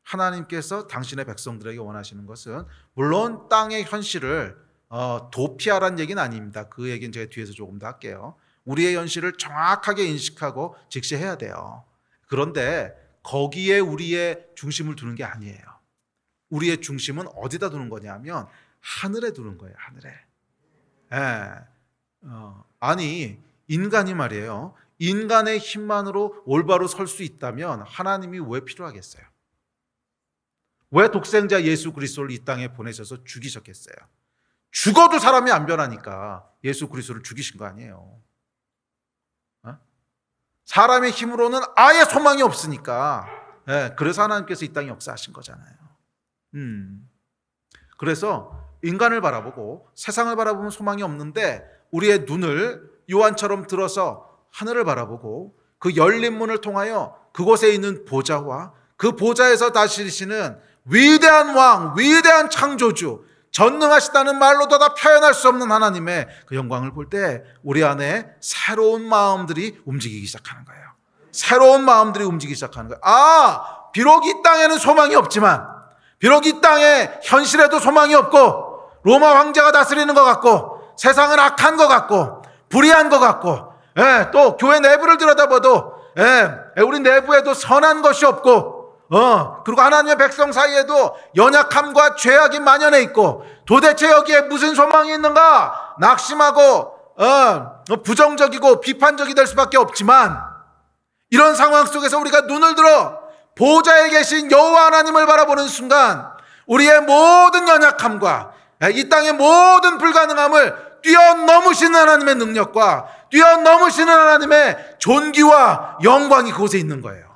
하나님께서 당신의 백성들에게 원하시는 것은 물론 땅의 현실을 도피하라는 얘기는 아닙니다. 그 얘기는 제가 뒤에서 조금 더 할게요. 우리의 현실을 정확하게 인식하고 직시해야 돼요. 그런데 거기에 우리의 중심을 두는 게 아니에요. 우리의 중심은 어디다 두는 거냐면 하늘에 두는 거예요. 하늘에. 아니 인간이 말이에요, 인간의 힘만으로 올바로 설 수 있다면 하나님이 왜 필요하겠어요? 왜 독생자 예수 그리스도를 이 땅에 보내셔서 죽이셨겠어요? 죽어도 사람이 안 변하니까 예수 그리스도를 죽이신 거 아니에요. 사람의 힘으로는 아예 소망이 없으니까, 그래서 하나님께서 이 땅에 역사하신 거잖아요. 그래서 인간을 바라보고 세상을 바라보면 소망이 없는데 우리의 눈을 요한처럼 들어서 하늘을 바라보고 그 열린 문을 통하여 그곳에 있는 보좌와 그 보좌에서 다스리시는 위대한 왕, 위대한 창조주, 전능하시다는 말로도 다 표현할 수 없는 하나님의 그 영광을 볼 때 우리 안에 새로운 마음들이 움직이기 시작하는 거예요. 새로운 마음들이 움직이기 시작하는 거예요. 비록 이 땅에는 소망이 없지만, 비록 이 땅의 현실에도 소망이 없고 로마 황제가 다스리는 것 같고 세상은 악한 것 같고 불의한 것 같고, 또 교회 내부를 들여다봐도 우리 내부에도 선한 것이 없고, 그리고 하나님의 백성 사이에도 연약함과 죄악이 만연해 있고, 도대체 여기에 무슨 소망이 있는가 낙심하고 부정적이고 비판적이 될 수밖에 없지만, 이런 상황 속에서 우리가 눈을 들어 보좌에 계신 여호와 하나님을 바라보는 순간 우리의 모든 연약함과 이 땅의 모든 불가능함을 뛰어넘으시는 하나님의 능력과 뛰어넘으시는 하나님의 존귀와 영광이 그곳에 있는 거예요.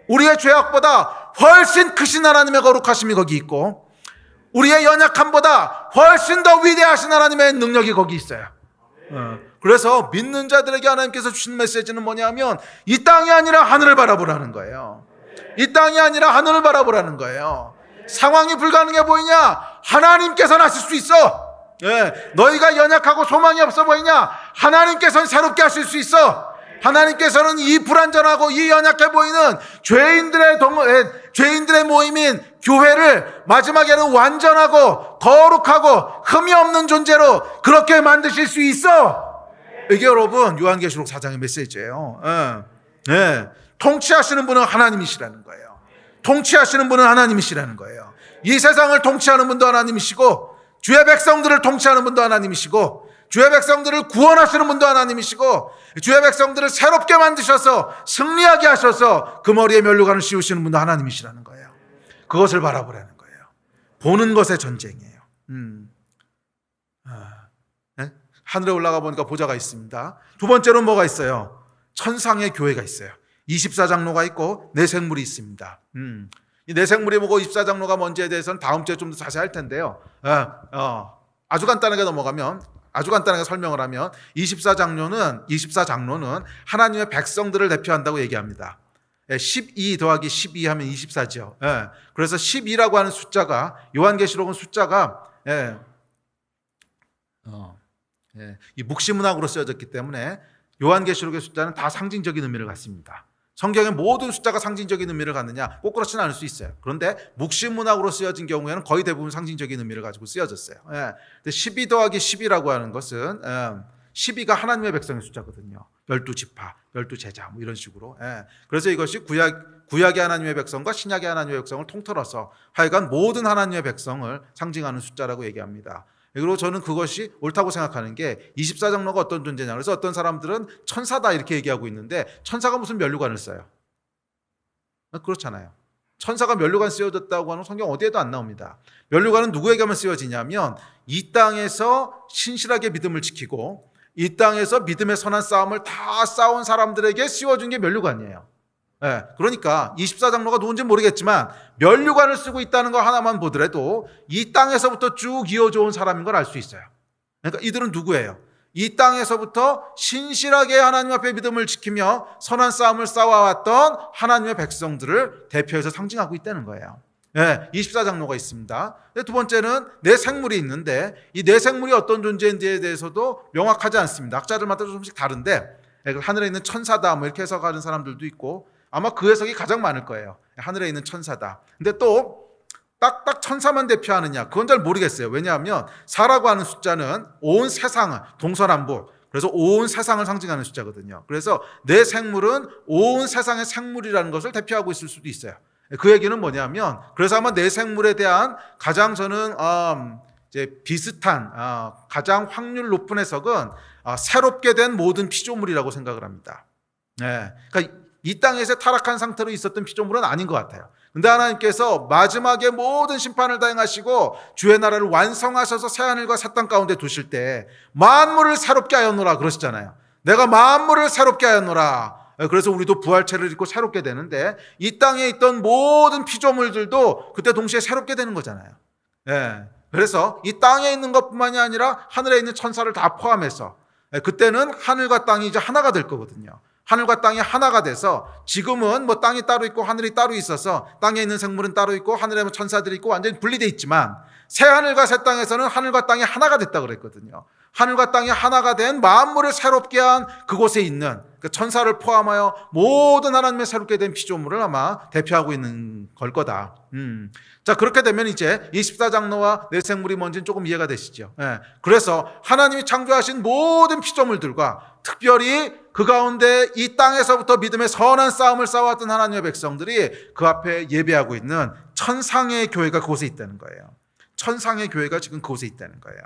우리의 죄악보다 훨씬 크신 하나님의 거룩하심이 거기 있고, 우리의 연약함보다 훨씬 더 위대하신 하나님의 능력이 거기 있어요. 그래서 믿는 자들에게 하나님께서 주신 메시지는 뭐냐면 이 땅이 아니라 하늘을 바라보라는 거예요. 이 땅이 아니라 하늘을 바라보라는 거예요. 상황이 불가능해 보이냐? 하나님께서는 하실 수 있어. 너희가 연약하고 소망이 없어 보이냐? 하나님께서는 새롭게 하실 수 있어. 하나님께서는 이 불완전하고 이 연약해 보이는 죄인들의 모임인 교회를 마지막에는 완전하고 거룩하고 흠이 없는 존재로 그렇게 만드실 수 있어. 이게 여러분 요한계시록 4장의 메시지예요. 통치하시는 분은 하나님이시라는 거예요. 통치하시는 분은 하나님이시라는 거예요. 이 세상을 통치하는 분도 하나님이시고, 주의 백성들을 통치하는 분도 하나님이시고, 주의 백성들을 구원하시는 분도 하나님이시고, 주의 백성들을 새롭게 만드셔서 승리하게 하셔서 그 머리에 면류관을 씌우시는 분도 하나님이시라는 거예요. 그것을 바라보라는 거예요. 보는 것의 전쟁이에요. 하늘에 올라가 보니까 보좌가 있습니다. 두 번째로는 뭐가 있어요? 천상의 교회가 있어요. 24장로가 있고 내생물이 있습니다. 이 내생물이 뭐고 24장로가 뭔지에 대해서는 다음 주에 좀 더 자세히 할 텐데요. 아주 간단하게 설명을 하면 24장로는 하나님의 백성들을 대표한다고 얘기합니다. 12 더하기 12 하면 24죠. 그래서 12라고 하는 숫자가, 요한계시록은 숫자가 이 묵시문학으로 쓰여졌기 때문에 요한계시록의 숫자는 다 상징적인 의미를 갖습니다. 성경의 모든 숫자가 상징적인 의미를 갖느냐? 꼭 그렇지는 않을 수 있어요. 그런데 묵시문학으로 쓰여진 경우에는 거의 대부분 상징적인 의미를 가지고 쓰여졌어요. 12 더하기 10이라고 하는 것은 12가 하나님의 백성의 숫자거든요. 12지파, 12제자 뭐 이런 식으로. 그래서 이것이 구약의 하나님의 백성과 신약의 하나님의 백성을 통틀어서 하여간 모든 하나님의 백성을 상징하는 숫자라고 얘기합니다. 그리고 저는 그것이 옳다고 생각하는 게 24장로가 어떤 존재냐, 그래서 어떤 사람들은 천사다 이렇게 얘기하고 있는데, 천사가 무슨 면류관을 써요? 그렇잖아요. 천사가 면류관 쓰여졌다고 하는 성경 어디에도 안 나옵니다. 면류관은 누구에게만 쓰여지냐면 이 땅에서 신실하게 믿음을 지키고 이 땅에서 믿음의 선한 싸움을 다 싸운 사람들에게 씌워준 게 면류관이에요. 그러니까 24장로가 누군지 모르겠지만 면류관을 쓰고 있다는 거 하나만 보더라도 이 땅에서부터 쭉 이어져 온 사람인 걸 알 수 있어요. 그러니까 이들은 누구예요? 이 땅에서부터 신실하게 하나님 앞에 믿음을 지키며 선한 싸움을 싸워왔던 하나님의 백성들을 대표해서 상징하고 있다는 거예요. 24장로가 있습니다. 두 번째는 내 생물이 있는데 이 내 생물이 어떤 존재인지에 대해서도 명확하지 않습니다. 학자들마다 조금씩 다른데 하늘에 있는 천사다 뭐 이렇게 해석하는 사람들도 있고 아마 그 해석이 가장 많을 거예요. 하늘에 있는 천사다. 근데 또 딱딱 천사만 대표하느냐 그건 잘 모르겠어요. 왜냐하면 4라고 하는 숫자는 온 세상을 동서남북 그래서 온 세상을 상징하는 숫자거든요. 그래서 내 생물은 온 세상의 생물이라는 것을 대표하고 있을 수도 있어요. 그 얘기는 뭐냐면 그래서 아마 내 생물에 대한 가장 저는 이제 비슷한 가장 확률 높은 해석은 새롭게 된 모든 피조물이라고 생각을 합니다. 그러니까 이 땅에서 타락한 상태로 있었던 피조물은 아닌 것 같아요. 근데 하나님께서 마지막에 모든 심판을 다 행하시고 주의 나라를 완성하셔서 새하늘과 새 땅 가운데 두실 때 만물을 새롭게 하였노라 그러시잖아요. 내가 만물을 새롭게 하였노라. 그래서 우리도 부활체를 입고 새롭게 되는데 이 땅에 있던 모든 피조물들도 그때 동시에 새롭게 되는 거잖아요. 그래서 이 땅에 있는 것뿐만이 아니라 하늘에 있는 천사를 다 포함해서 그때는 하늘과 땅이 이제 하나가 될 거거든요. 하늘과 땅이 하나가 돼서 지금은 뭐 땅이 따로 있고 하늘이 따로 있어서 땅에 있는 생물은 따로 있고 하늘에 천사들이 있고 완전히 분리되어 있지만 새 하늘과 새 땅에서는 하늘과 땅이 하나가 됐다 그랬거든요. 하늘과 땅이 하나가 된 만물을 새롭게 한 그곳에 있는 그 천사를 포함하여 모든 하나님의 새롭게 된 피조물을 아마 대표하고 있는 걸 거다. 자, 그렇게 되면 이제 24장로와 내 생물이 뭔지는 조금 이해가 되시죠. 그래서 하나님이 창조하신 모든 피조물들과 특별히 그 가운데 이 땅에서부터 믿음의 선한 싸움을 싸워왔던 하나님의 백성들이 그 앞에 예배하고 있는 천상의 교회가 그곳에 있다는 거예요. 천상의 교회가 지금 그곳에 있다는 거예요.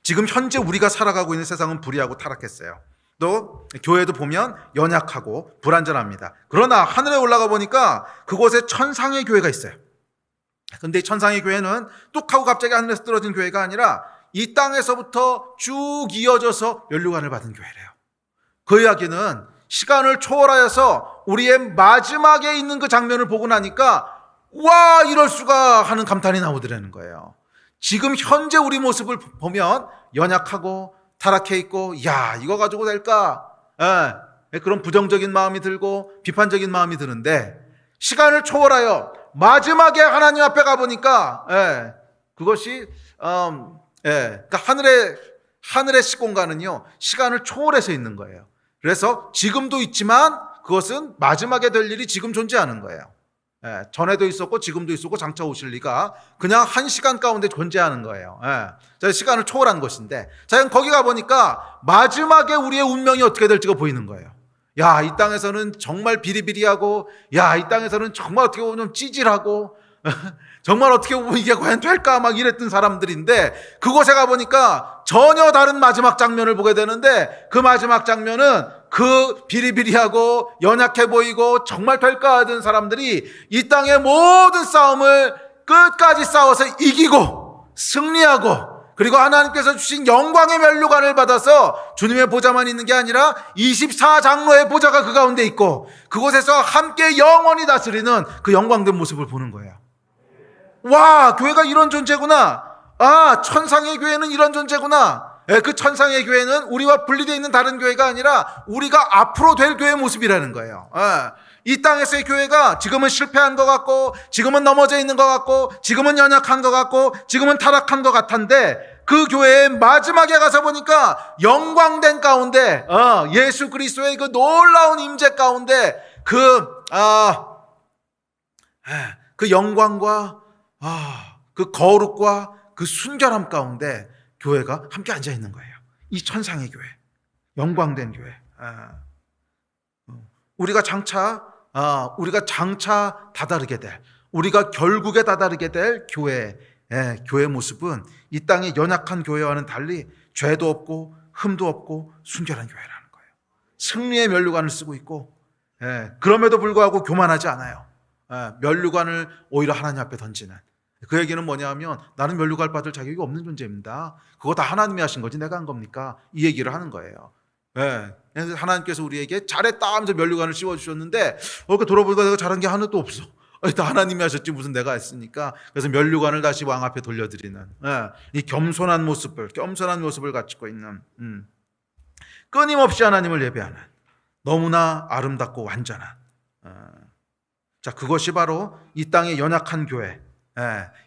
지금 현재 우리가 살아가고 있는 세상은 불의하고 타락했어요. 또 교회도 보면 연약하고 불완전합니다. 그러나 하늘에 올라가 보니까 그곳에 천상의 교회가 있어요. 근데 이 천상의 교회는 뚝 하고 갑자기 하늘에서 떨어진 교회가 아니라 이 땅에서부터 쭉 이어져서 면류관을 받은 교회래요. 그 이야기는 시간을 초월하여서 우리의 마지막에 있는 그 장면을 보고 나니까 와 이럴 수가 하는 감탄이 나오더라는 거예요. 지금 현재 우리 모습을 보면 연약하고 타락해 있고 야 이거 가지고 될까? 그런 부정적인 마음이 들고 비판적인 마음이 드는데 시간을 초월하여 마지막에 하나님 앞에 가보니까 그것이 그러니까 하늘의 시공간은요 시간을 초월해서 있는 거예요. 그래서 지금도 있지만 그것은 마지막에 될 일이 지금 존재하는 거예요. 전에도 있었고 지금도 있었고 장차 오실 리가 그냥 한 시간 가운데 존재하는 거예요. 시간을 초월한 것인데 자 거기 가보니까 마지막에 우리의 운명이 어떻게 될지가 보이는 거예요. 야, 이 땅에서는 정말 비리비리하고 야, 이 땅에서는 정말 어떻게 보면 찌질하고 정말 어떻게 보면 이게 과연 될까 막 이랬던 사람들인데 그곳에 가보니까 전혀 다른 마지막 장면을 보게 되는데 그 마지막 장면은 그 비리비리하고 연약해 보이고 정말 될까 하던 사람들이 이 땅의 모든 싸움을 끝까지 싸워서 이기고 승리하고 그리고 하나님께서 주신 영광의 면류관을 받아서 주님의 보좌만 있는 게 아니라 24장로의 보좌가 그 가운데 있고 그곳에서 함께 영원히 다스리는 그 영광된 모습을 보는 거예요. 와, 교회가 이런 존재구나. 아, 천상의 교회는 이런 존재구나. 그 천상의 교회는 우리와 분리되어 있는 다른 교회가 아니라 우리가 앞으로 될 교회의 모습이라는 거예요. 이 땅에서의 교회가 지금은 실패한 것 같고 지금은 넘어져 있는 것 같고 지금은 연약한 것 같고 지금은 타락한 것 같은데 그 교회의 마지막에 가서 보니까 영광된 가운데 예수 그리스도의 그 놀라운 임재 가운데 그 영광과 그 거룩과 그 순결함 가운데 교회가 함께 앉아 있는 거예요. 이 천상의 교회, 영광된 교회. 우리가 장차 다다르게 될, 우리가 결국에 다다르게 될 교회의 모습은 이 땅의 연약한 교회와는 달리 죄도 없고 흠도 없고 순결한 교회라는 거예요. 승리의 면류관을 쓰고 있고, 그럼에도 불구하고 교만하지 않아요. 면류관을 오히려 하나님 앞에 던지는. 그 얘기는 뭐냐면 나는 면류관 받을 자격이 없는 존재입니다. 그거 다 하나님이 하신 거지 내가 한 겁니까? 이 얘기를 하는 거예요. 하나님께서 우리에게 잘했다 하면서 면류관을 씌워주셨는데 이렇게 돌아보니까 내가 잘한 게 하나도 없어. 다 하나님이 하셨지 무슨 내가 했으니까. 그래서 면류관을 다시 왕 앞에 돌려드리는 이 겸손한 모습을 갖추고 있는 끊임없이 하나님을 예배하는 너무나 아름답고 완전한 자, 그것이 바로 이 땅의 연약한 교회,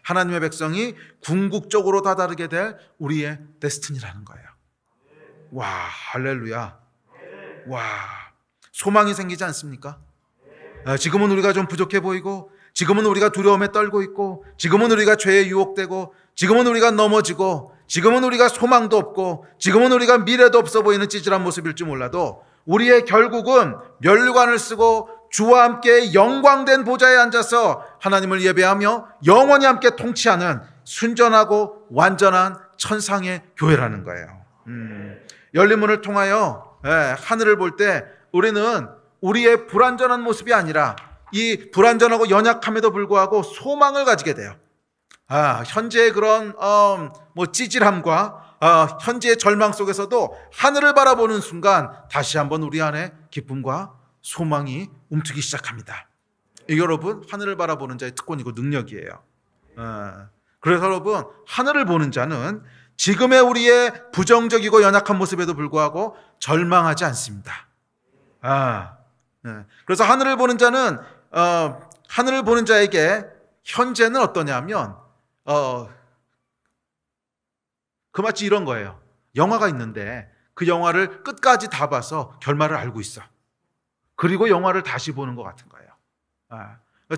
하나님의 백성이 궁극적으로 다다르게 될 우리의 데스티니라는 거예요. 와, 할렐루야. 와, 소망이 생기지 않습니까? 지금은 우리가 좀 부족해 보이고, 지금은 우리가 두려움에 떨고 있고, 지금은 우리가 죄에 유혹되고, 지금은 우리가 넘어지고, 지금은 우리가 소망도 없고, 지금은 우리가 미래도 없어 보이는 찌질한 모습일지 몰라도 우리의 결국은 면류관을 쓰고 주와 함께 영광된 보좌에 앉아서 하나님을 예배하며 영원히 함께 통치하는 순전하고 완전한 천상의 교회라는 거예요. 열린 문을 통하여 하늘을 볼 때 우리는 우리의 불완전한 모습이 아니라 이 불완전하고 연약함에도 불구하고 소망을 가지게 돼요. 현재의 그런 찌질함과 현재의 절망 속에서도 하늘을 바라보는 순간 다시 한번 우리 안에 기쁨과 소망이 움트기 시작합니다. 이게 여러분 하늘을 바라보는 자의 특권이고 능력이에요. 그래서 여러분 하늘을 보는 자는 지금의 우리의 부정적이고 연약한 모습에도 불구하고 절망하지 않습니다. 그래서 하늘을 보는 자는 하늘을 보는 자에게 현재는 어떠냐면 마치 이런 거예요. 영화가 있는데 그 영화를 끝까지 다 봐서 결말을 알고 있어. 그리고 영화를 다시 보는 것 같은 거예요.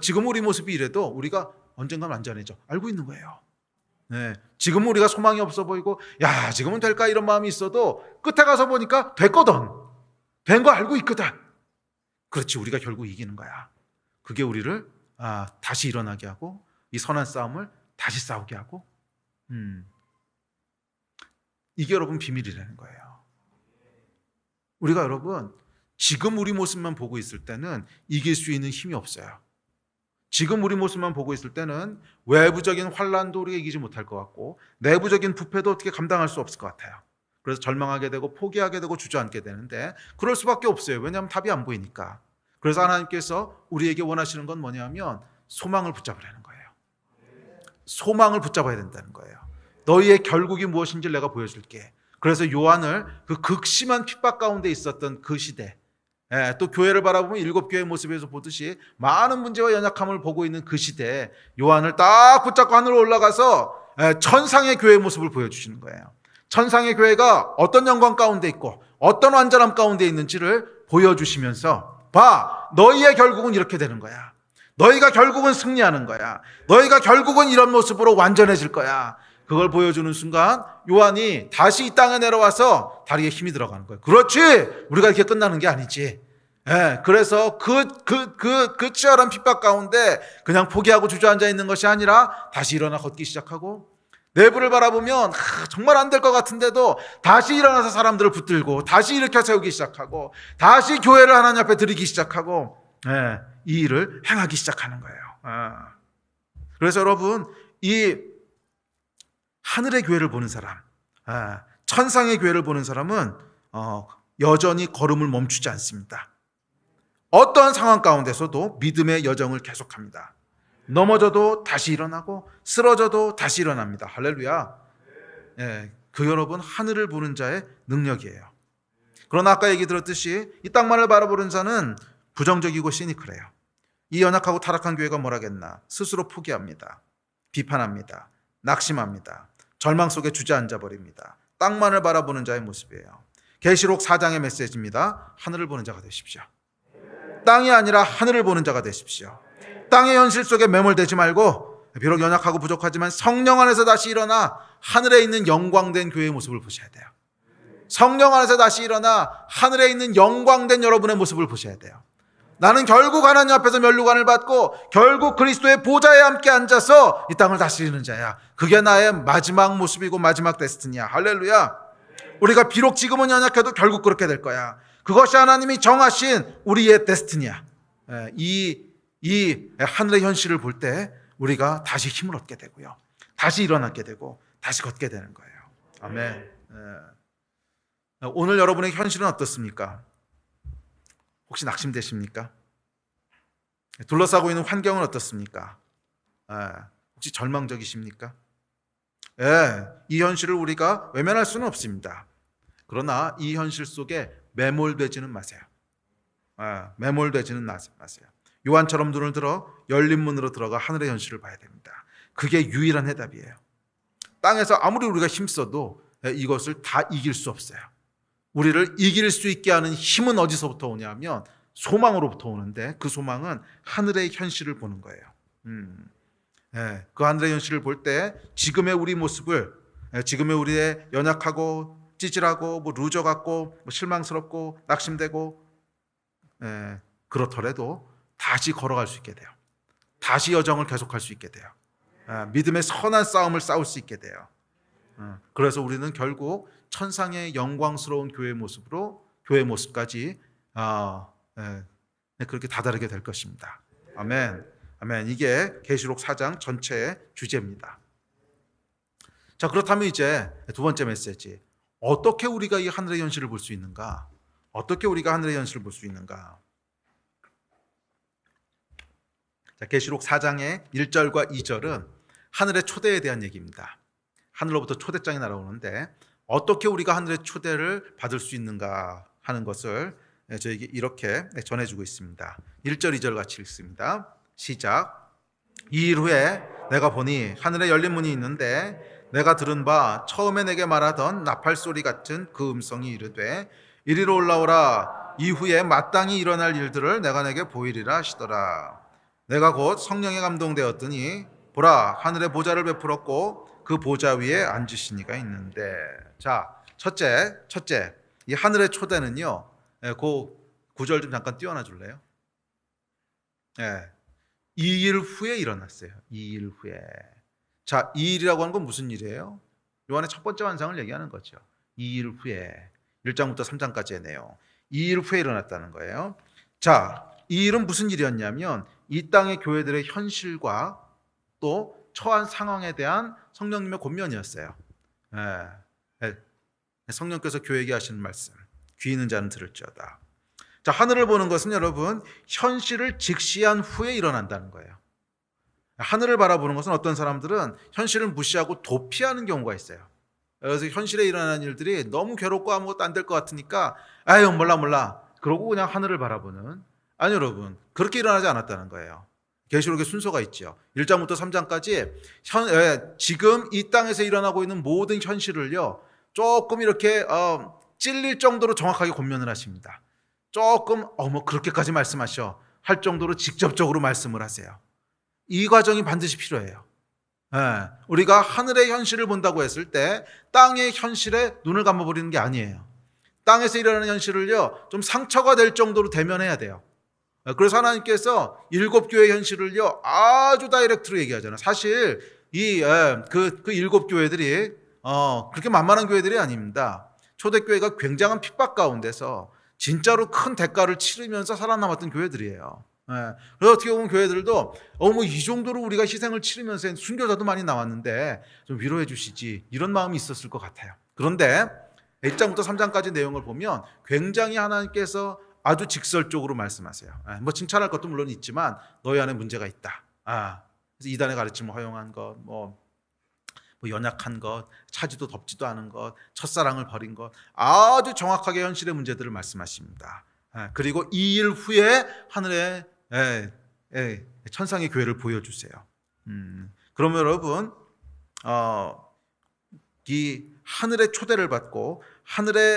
지금 우리 모습이 이래도 우리가 언젠가 완전해져 알고 있는 거예요. 지금 우리가 소망이 없어 보이고 지금은 될까 이런 마음이 있어도 끝에 가서 보니까 됐거든. 된 거 알고 있거든. 그렇지, 우리가 결국 이기는 거야. 그게 우리를 다시 일어나게 하고 이 선한 싸움을 다시 싸우게 하고 이게 여러분 비밀이라는 거예요. 우리가 여러분 지금 우리 모습만 보고 있을 때는 이길 수 있는 힘이 없어요. 지금 우리 모습만 보고 있을 때는 외부적인 환난도 우리가 이기지 못할 것 같고 내부적인 부패도 어떻게 감당할 수 없을 것 같아요. 그래서 절망하게 되고 포기하게 되고 주저앉게 되는데 그럴 수밖에 없어요. 왜냐하면 답이 안 보이니까. 그래서 하나님께서 우리에게 원하시는 건 뭐냐면 소망을 붙잡으라는 거예요. 소망을 붙잡아야 된다는 거예요. 너희의 결국이 무엇인지 내가 보여줄게. 그래서 요한을 그 극심한 핍박 가운데 있었던 그 시대, 또 교회를 바라보면 일곱 교회의 모습에서 보듯이 많은 문제와 연약함을 보고 있는 그 시대에 요한을 딱 붙잡고 하늘로 올라가서 천상의 교회의 모습을 보여주시는 거예요. 천상의 교회가 어떤 영광 가운데 있고 어떤 완전함 가운데 있는지를 보여주시면서 봐, 너희의 결국은 이렇게 되는 거야. 너희가 결국은 승리하는 거야. 너희가 결국은 이런 모습으로 완전해질 거야. 그걸 보여주는 순간 요한이 다시 이 땅에 내려와서 다리에 힘이 들어가는 거예요. 그렇지, 우리가 이렇게 끝나는 게 아니지. 그래서 그 치열한 핍박 가운데 그냥 포기하고 주저앉아 있는 것이 아니라 다시 일어나 걷기 시작하고 내부를 바라보면 정말 안 될 것 같은데도 다시 일어나서 사람들을 붙들고 다시 일으켜 세우기 시작하고 다시 교회를 하나님 앞에 드리기 시작하고 이 일을 행하기 시작하는 거예요. 그래서 여러분 이 하늘의 교회를 보는 사람, 천상의 교회를 보는 사람은 여전히 걸음을 멈추지 않습니다. 어떠한 상황 가운데서도 믿음의 여정을 계속합니다. 넘어져도 다시 일어나고 쓰러져도 다시 일어납니다. 할렐루야. 그 여러분 하늘을 보는 자의 능력이에요. 그러나 아까 얘기 들었듯이 이 땅만을 바라보는 자는 부정적이고 시니컬해요. 이 연약하고 타락한 교회가 뭐라겠나 스스로 포기합니다. 비판합니다. 낙심합니다. 절망 속에 주저앉아 버립니다. 땅만을 바라보는 자의 모습이에요. 계시록 4장의 메시지입니다. 하늘을 보는 자가 되십시오. 땅이 아니라 하늘을 보는 자가 되십시오. 땅의 현실 속에 매몰되지 말고 비록 연약하고 부족하지만 성령 안에서 다시 일어나 하늘에 있는 영광된 교회의 모습을 보셔야 돼요. 성령 안에서 다시 일어나 하늘에 있는 영광된 여러분의 모습을 보셔야 돼요. 나는 결국 하나님 앞에서 면류관을 받고 결국 그리스도의 보좌에 함께 앉아서 이 땅을 다스리는 자야. 그게 나의 마지막 모습이고 마지막 데스티니야. 할렐루야. 우리가 비록 지금은 연약해도 결국 그렇게 될 거야. 그것이 하나님이 정하신 우리의 데스티니야. 이 하늘의 현실을 볼 때 우리가 다시 힘을 얻게 되고요. 다시 일어나게 되고 다시 걷게 되는 거예요. 아멘. 오늘 여러분의 현실은 어떻습니까? 혹시 낙심되십니까? 둘러싸고 있는 환경은 어떻습니까? 혹시 절망적이십니까? 이 현실을 우리가 외면할 수는 없습니다. 그러나 이 현실 속에 매몰되지는 마세요. 매몰되지는 마세요. 요한처럼 눈을 들어 열린 문으로 들어가 하늘의 현실을 봐야 됩니다. 그게 유일한 해답이에요. 땅에서 아무리 우리가 힘써도 이것을 다 이길 수 없어요. 우리를 이길 수 있게 하는 힘은 어디서부터 오냐면 소망으로부터 오는데, 그 소망은 하늘의 현실을 보는 거예요. 그 하늘의 현실을 볼 때 지금의 우리 모습을, 지금의 우리의 연약하고 찌질하고 루저 같고 실망스럽고 낙심되고 그렇더라도 다시 걸어갈 수 있게 돼요. 다시 여정을 계속할 수 있게 돼요. 믿음의 선한 싸움을 싸울 수 있게 돼요. 그래서 우리는 결국 천상의 영광스러운 교회의 모습으로, 교회의 모습까지 그렇게 다다르게 될 것입니다. 아멘. 아멘. 이게 계시록 4장 전체의 주제입니다. 자, 그렇다면 이제 두 번째 메시지, 어떻게 우리가 이 하늘의 현실을 볼 수 있는가? 어떻게 우리가 하늘의 현실을 볼 수 있는가? 자, 계시록 4장의 1절과 2절은 하늘의 초대에 대한 얘기입니다. 하늘로부터 초대장이 날아오는데 어떻게 우리가 하늘의 초대를 받을 수 있는가 하는 것을 저에게 이렇게 전해주고 있습니다. 1절 2절 같이 읽습니다. 시작. 2일 후에 내가 보니 하늘에 열린 문이 있는데 내가 들은 바 처음에 내게 말하던 나팔 소리 같은 그 음성이 이르되 이리로 올라오라. 이후에 마땅히 일어날 일들을 내가 내게 보이리라 하시더라. 내가 곧 성령에 감동되었더니 보라, 하늘에 보좌를 베풀었고 그 보좌 위에 앉으신 이가 있는데. 자, 첫째 이 하늘의 초대는요, 그 구절 좀 잠깐 띄워놔 줄래요? 2일 후에 일어났어요. 2일 후에. 자, 2일이라고 하는 건 무슨 일이에요? 요한의 첫 번째 환상을 얘기하는 거죠. 2일 후에. 1장부터 3장까지의 내용. 2일 후에 일어났다는 거예요. 자, 이 일은 무슨 일이었냐면 이 땅의 교회들의 현실과 또 처한 상황에 대한 성령님의 권면이었어요. 성령께서 교회에게 하시는 말씀, 귀 있는 자는 들을지어다. 자, 하늘을 보는 것은 여러분 현실을 직시한 후에 일어난다는 거예요. 하늘을 바라보는 것은 어떤 사람들은 현실을 무시하고 도피하는 경우가 있어요. 그래서 현실에 일어나는 일들이 너무 괴롭고 아무것도 안 될 것 같으니까 아유 몰라 그러고 그냥 하늘을 바라보는. 아니 여러분, 그렇게 일어나지 않았다는 거예요. 계시록의 순서가 있죠. 1장부터 3장까지 지금 이 땅에서 일어나고 있는 모든 현실을요 조금 이렇게 찔릴 정도로 정확하게 권면을 하십니다. 조금 뭐 그렇게까지 말씀하셔 할 정도로 직접적으로 말씀을 하세요. 이 과정이 반드시 필요해요. 우리가 하늘의 현실을 본다고 했을 때 땅의 현실에 눈을 감아버리는 게 아니에요. 땅에서 일어나는 현실을요 좀 상처가 될 정도로 대면해야 돼요. 그래서 하나님께서 7교회 현실을요 아주 다이렉트로 얘기하잖아요. 사실 그 7교회들이 그렇게 만만한 교회들이 아닙니다. 초대교회가 굉장한 핍박 가운데서 진짜로 큰 대가를 치르면서 살아남았던 교회들이에요. 그래서 어떻게 보면 교회들도 뭐 이 정도로 우리가 희생을 치르면서 순교자도 많이 나왔는데 좀 위로해 주시지, 이런 마음이 있었을 것 같아요. 그런데 1장부터 3장까지 내용을 보면 굉장히 하나님께서 아주 직설적으로 말씀하세요. 뭐 칭찬할 것도 물론 있지만 너희 안에 문제가 있다. 그래서 이단의 가르침을 허용한 것, 뭐 연약한 것, 차지도 덥지도 않은 것, 첫사랑을 버린 것, 아주 정확하게 현실의 문제들을 말씀하십니다. 그리고 2일 후에 하늘에 천상의 교회를 보여주세요. 그러면 여러분 이 하늘의 초대를 받고 하늘의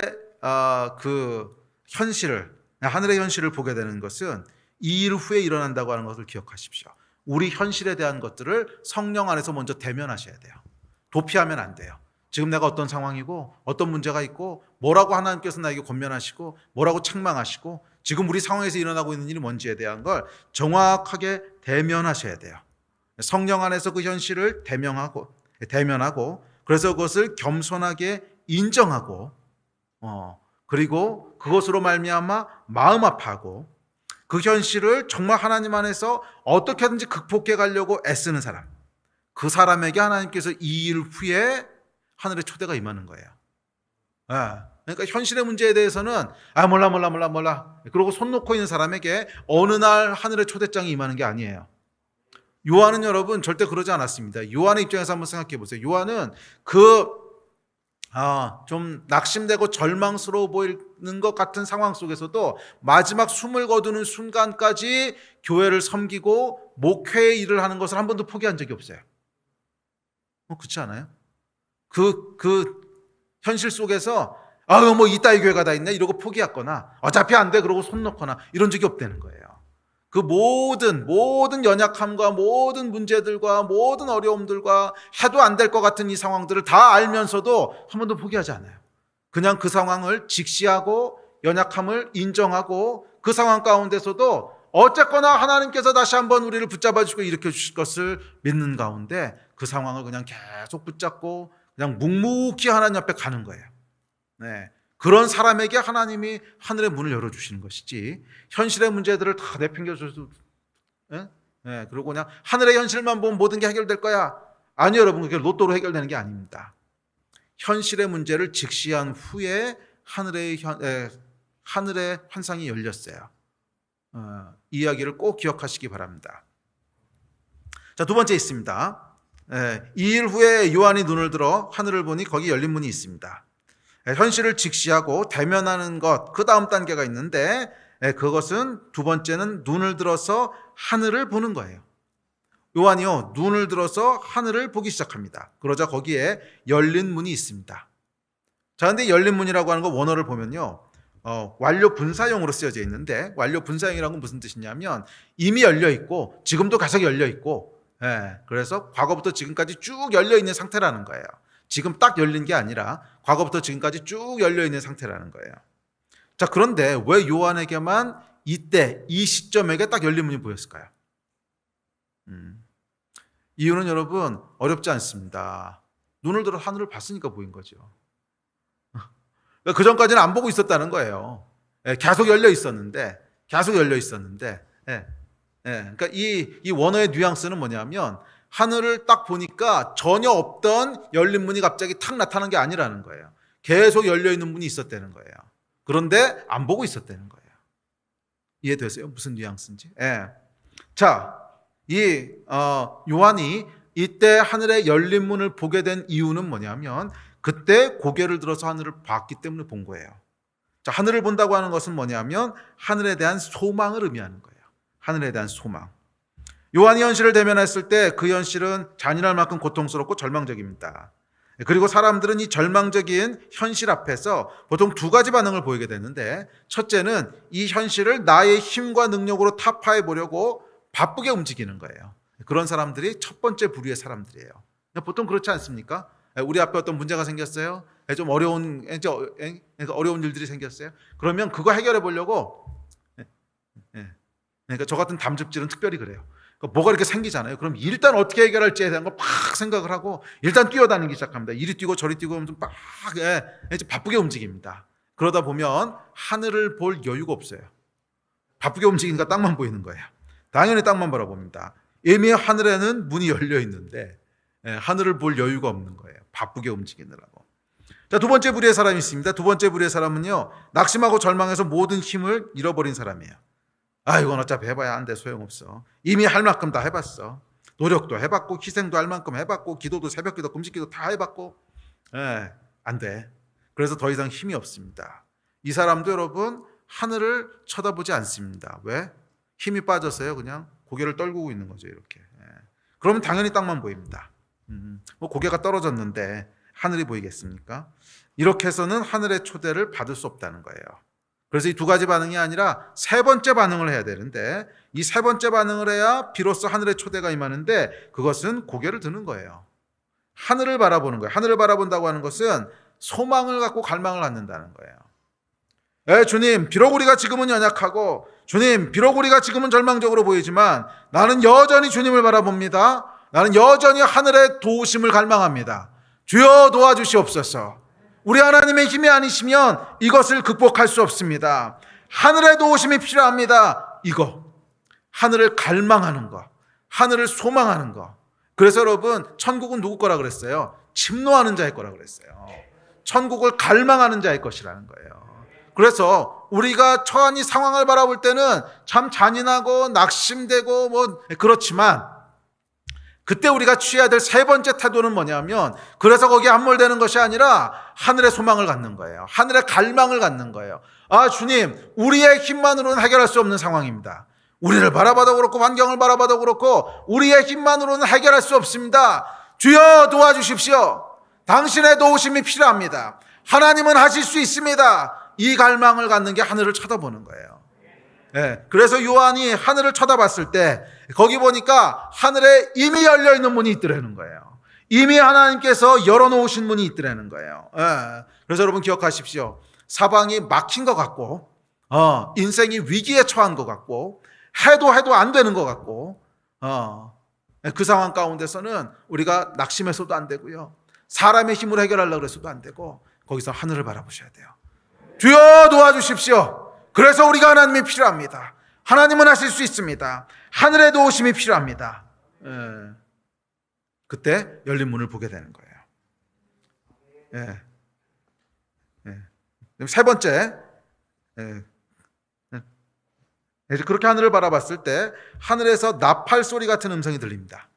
하늘의 현실을 보게 되는 것은 2일 후에 일어난다고 하는 것을 기억하십시오. 우리 현실에 대한 것들을 성령 안에서 먼저 대면하셔야 돼요. 도피하면 안 돼요. 지금 내가 어떤 상황이고 어떤 문제가 있고 뭐라고 하나님께서 나에게 권면하시고 뭐라고 책망하시고 지금 우리 상황에서 일어나고 있는 일이 뭔지에 대한 걸 정확하게 대면하셔야 돼요. 성령 안에서 그 현실을 대면하고 그래서 그것을 겸손하게 인정하고 그리고 그것으로 말미암아 마음 아파하고 그 현실을 정말 하나님 안에서 어떻게든지 극복해 가려고 애쓰는 사람, 그 사람에게 하나님께서 2일 후에 하늘의 초대가 임하는 거예요. 그러니까 현실의 문제에 대해서는 몰라 그러고 손 놓고 있는 사람에게 어느 날 하늘의 초대장이 임하는 게 아니에요. 요한은 여러분 절대 그러지 않았습니다. 요한의 입장에서 한번 생각해 보세요. 요한은 그 좀 낙심되고 절망스러워 보이는 것 같은 상황 속에서도 마지막 숨을 거두는 순간까지 교회를 섬기고 목회의 일을 하는 것을 한 번도 포기한 적이 없어요. 그렇지 않아요? 그 현실 속에서 뭐 이따위 교회가 다 있네 이러고 포기했거나 어차피 안 돼 그러고 손 놓거나 이런 적이 없다는 거예요. 그 모든 연약함과 모든 문제들과 모든 어려움들과 해도 안 될 것 같은 이 상황들을 다 알면서도 한 번도 포기하지 않아요. 그냥 그 상황을 직시하고 연약함을 인정하고 그 상황 가운데서도 어쨌거나 하나님께서 다시 한번 우리를 붙잡아 주시고 일으켜 주실 것을 믿는 가운데 그 상황을 그냥 계속 붙잡고 그냥 묵묵히 하나님 앞에 가는 거예요. 네. 그런 사람에게 하나님이 하늘의 문을 열어주시는 것이지 현실의 문제들을 다 내팽겨줘서 그리고 그냥 하늘의 현실만 보면 모든 게 해결될 거야. 아니요 여러분, 그게 로또로 해결되는 게 아닙니다. 현실의 문제를 직시한 후에 하늘의 환상이 열렸어요. 이 이야기를 꼭 기억하시기 바랍니다. 자, 두 번째 있습니다. 2일 후에 요한이 눈을 들어 하늘을 보니 거기 열린 문이 있습니다. 현실을 직시하고 대면하는 것, 그 다음 단계가 있는데 그것은 두 번째는 눈을 들어서 하늘을 보는 거예요. 요한이요 눈을 들어서 하늘을 보기 시작합니다. 그러자 거기에 열린 문이 있습니다. 자, 근데 열린 문이라고 하는 거 원어를 보면요 완료 분사형으로 쓰여져 있는데 완료 분사형이라는 건 무슨 뜻이냐면 이미 열려 있고 지금도 계속 열려 있고 그래서 과거부터 지금까지 쭉 열려 있는 상태라는 거예요. 지금 딱 열린 게 아니라 과거부터 지금까지 쭉 열려 있는 상태라는 거예요. 자, 그런데 왜 요한에게만 이때 이 시점에게 딱 열린 문이 보였을까요? 이유는 여러분 어렵지 않습니다. 눈을 들어 하늘을 봤으니까 보인 거죠. 그 전까지는 안 보고 있었다는 거예요. 계속 열려 있었는데 그러니까 이 원어의 뉘앙스는 뭐냐면 하늘을 딱 보니까 전혀 없던 열린 문이 갑자기 탁 나타난 게 아니라는 거예요. 계속 열려 있는 문이 있었다는 거예요. 그런데 안 보고 있었다는 거예요. 이해되세요? 무슨 뉘앙스인지? 자, 이 요한이 이때 하늘의 열린 문을 보게 된 이유는 뭐냐면 그때 고개를 들어서 하늘을 봤기 때문에 본 거예요. 자, 하늘을 본다고 하는 것은 뭐냐면 하늘에 대한 소망을 의미하는 거예요. 하늘에 대한 소망. 요한이 현실을 대면했을 때 그 현실은 잔인할 만큼 고통스럽고 절망적입니다. 그리고 사람들은 이 절망적인 현실 앞에서 보통 두 가지 반응을 보이게 되는데 첫째는 이 현실을 나의 힘과 능력으로 타파해 보려고 바쁘게 움직이는 거예요. 그런 사람들이 첫 번째 부류의 사람들이에요. 보통 그렇지 않습니까? 우리 앞에 어떤 문제가 생겼어요. 좀 어려운 일들이 생겼어요. 그러면 그거 해결해 보려고 그러니까 저 같은 담즙질은 특별히 그래요. 뭐가 이렇게 생기잖아요. 그럼 일단 어떻게 해결할지에 대한 거 막 생각을 하고 일단 뛰어다니기 시작합니다. 이리 뛰고 저리 뛰고 하면 막 바쁘게 움직입니다. 그러다 보면 하늘을 볼 여유가 없어요. 바쁘게 움직이니까 땅만 보이는 거예요. 당연히 땅만 바라봅니다. 이미 하늘에는 문이 열려 있는데 하늘을 볼 여유가 없는 거예요. 바쁘게 움직이느라고. 자, 두 번째 부류의 사람이 있습니다. 두 번째 부류의 사람은요 낙심하고 절망해서 모든 힘을 잃어버린 사람이에요. 이건 어차피 해봐야 안 돼. 소용없어. 이미 할 만큼 다 해봤어. 노력도 해봤고 희생도 할 만큼 해봤고 기도도 새벽기도 금식기도 다 해봤고 안 돼. 그래서 더 이상 힘이 없습니다. 이 사람도 여러분 하늘을 쳐다보지 않습니다. 왜? 힘이 빠져서요 그냥 고개를 떨구고 있는 거죠. 이렇게. 그러면 당연히 땅만 보입니다. 고개가 떨어졌는데 하늘이 보이겠습니까? 이렇게 해서는 하늘의 초대를 받을 수 없다는 거예요. 그래서 이 두 가지 반응이 아니라 세 번째 반응을 해야 되는데 이 세 번째 반응을 해야 비로소 하늘의 초대가 임하는데 그것은 고개를 드는 거예요. 하늘을 바라보는 거예요. 하늘을 바라본다고 하는 것은 소망을 갖고 갈망을 갖는다는 거예요. 주님, 비록 우리가 지금은 연약하고 주님, 비록 우리가 지금은 절망적으로 보이지만 나는 여전히 주님을 바라봅니다. 나는 여전히 하늘의 도우심을 갈망합니다. 주여 도와주시옵소서. 우리 하나님의 힘이 아니시면 이것을 극복할 수 없습니다. 하늘의 도우심이 필요합니다. 이거 하늘을 갈망하는 거, 하늘을 소망하는 거. 그래서 여러분 천국은 누구 거라 그랬어요? 침노하는 자의 거라 그랬어요. 천국을 갈망하는 자의 것이라는 거예요. 그래서 우리가 처한 이 상황을 바라볼 때는 참 잔인하고 낙심되고 그렇지만 그때 우리가 취해야 될 세 번째 태도는 뭐냐면, 그래서 거기에 함몰되는 것이 아니라 하늘의 소망을 갖는 거예요. 하늘의 갈망을 갖는 거예요. 아, 주님, 우리의 힘만으로는 해결할 수 없는 상황입니다. 우리를 바라봐도 그렇고 환경을 바라봐도 그렇고 우리의 힘만으로는 해결할 수 없습니다. 주여 도와주십시오. 당신의 도우심이 필요합니다. 하나님은 하실 수 있습니다. 이 갈망을 갖는 게 하늘을 쳐다보는 거예요. 네, 그래서 요한이 하늘을 쳐다봤을 때 거기 보니까 하늘에 이미 열려있는 문이 있더라는 거예요. 이미 하나님께서 열어놓으신 문이 있더라는 거예요. 네, 그래서 여러분 기억하십시오. 사방이 막힌 것 같고 인생이 위기에 처한 것 같고 해도 안 되는 것 같고 그 상황 가운데서는 우리가 낙심해서도 안 되고요. 사람의 힘으로 해결하려고 해서도 안 되고 거기서 하늘을 바라보셔야 돼요. 주여 도와주십시오. 그래서 우리가 하나님이 필요합니다. 하나님은 하실 수 있습니다. 하늘의 도우심이 필요합니다. 그때 열린 문을 보게 되는 거예요. 세 번째, 그렇게 하늘을 바라봤을 때 하늘에서 나팔 소리 같은 음성이 들립니다.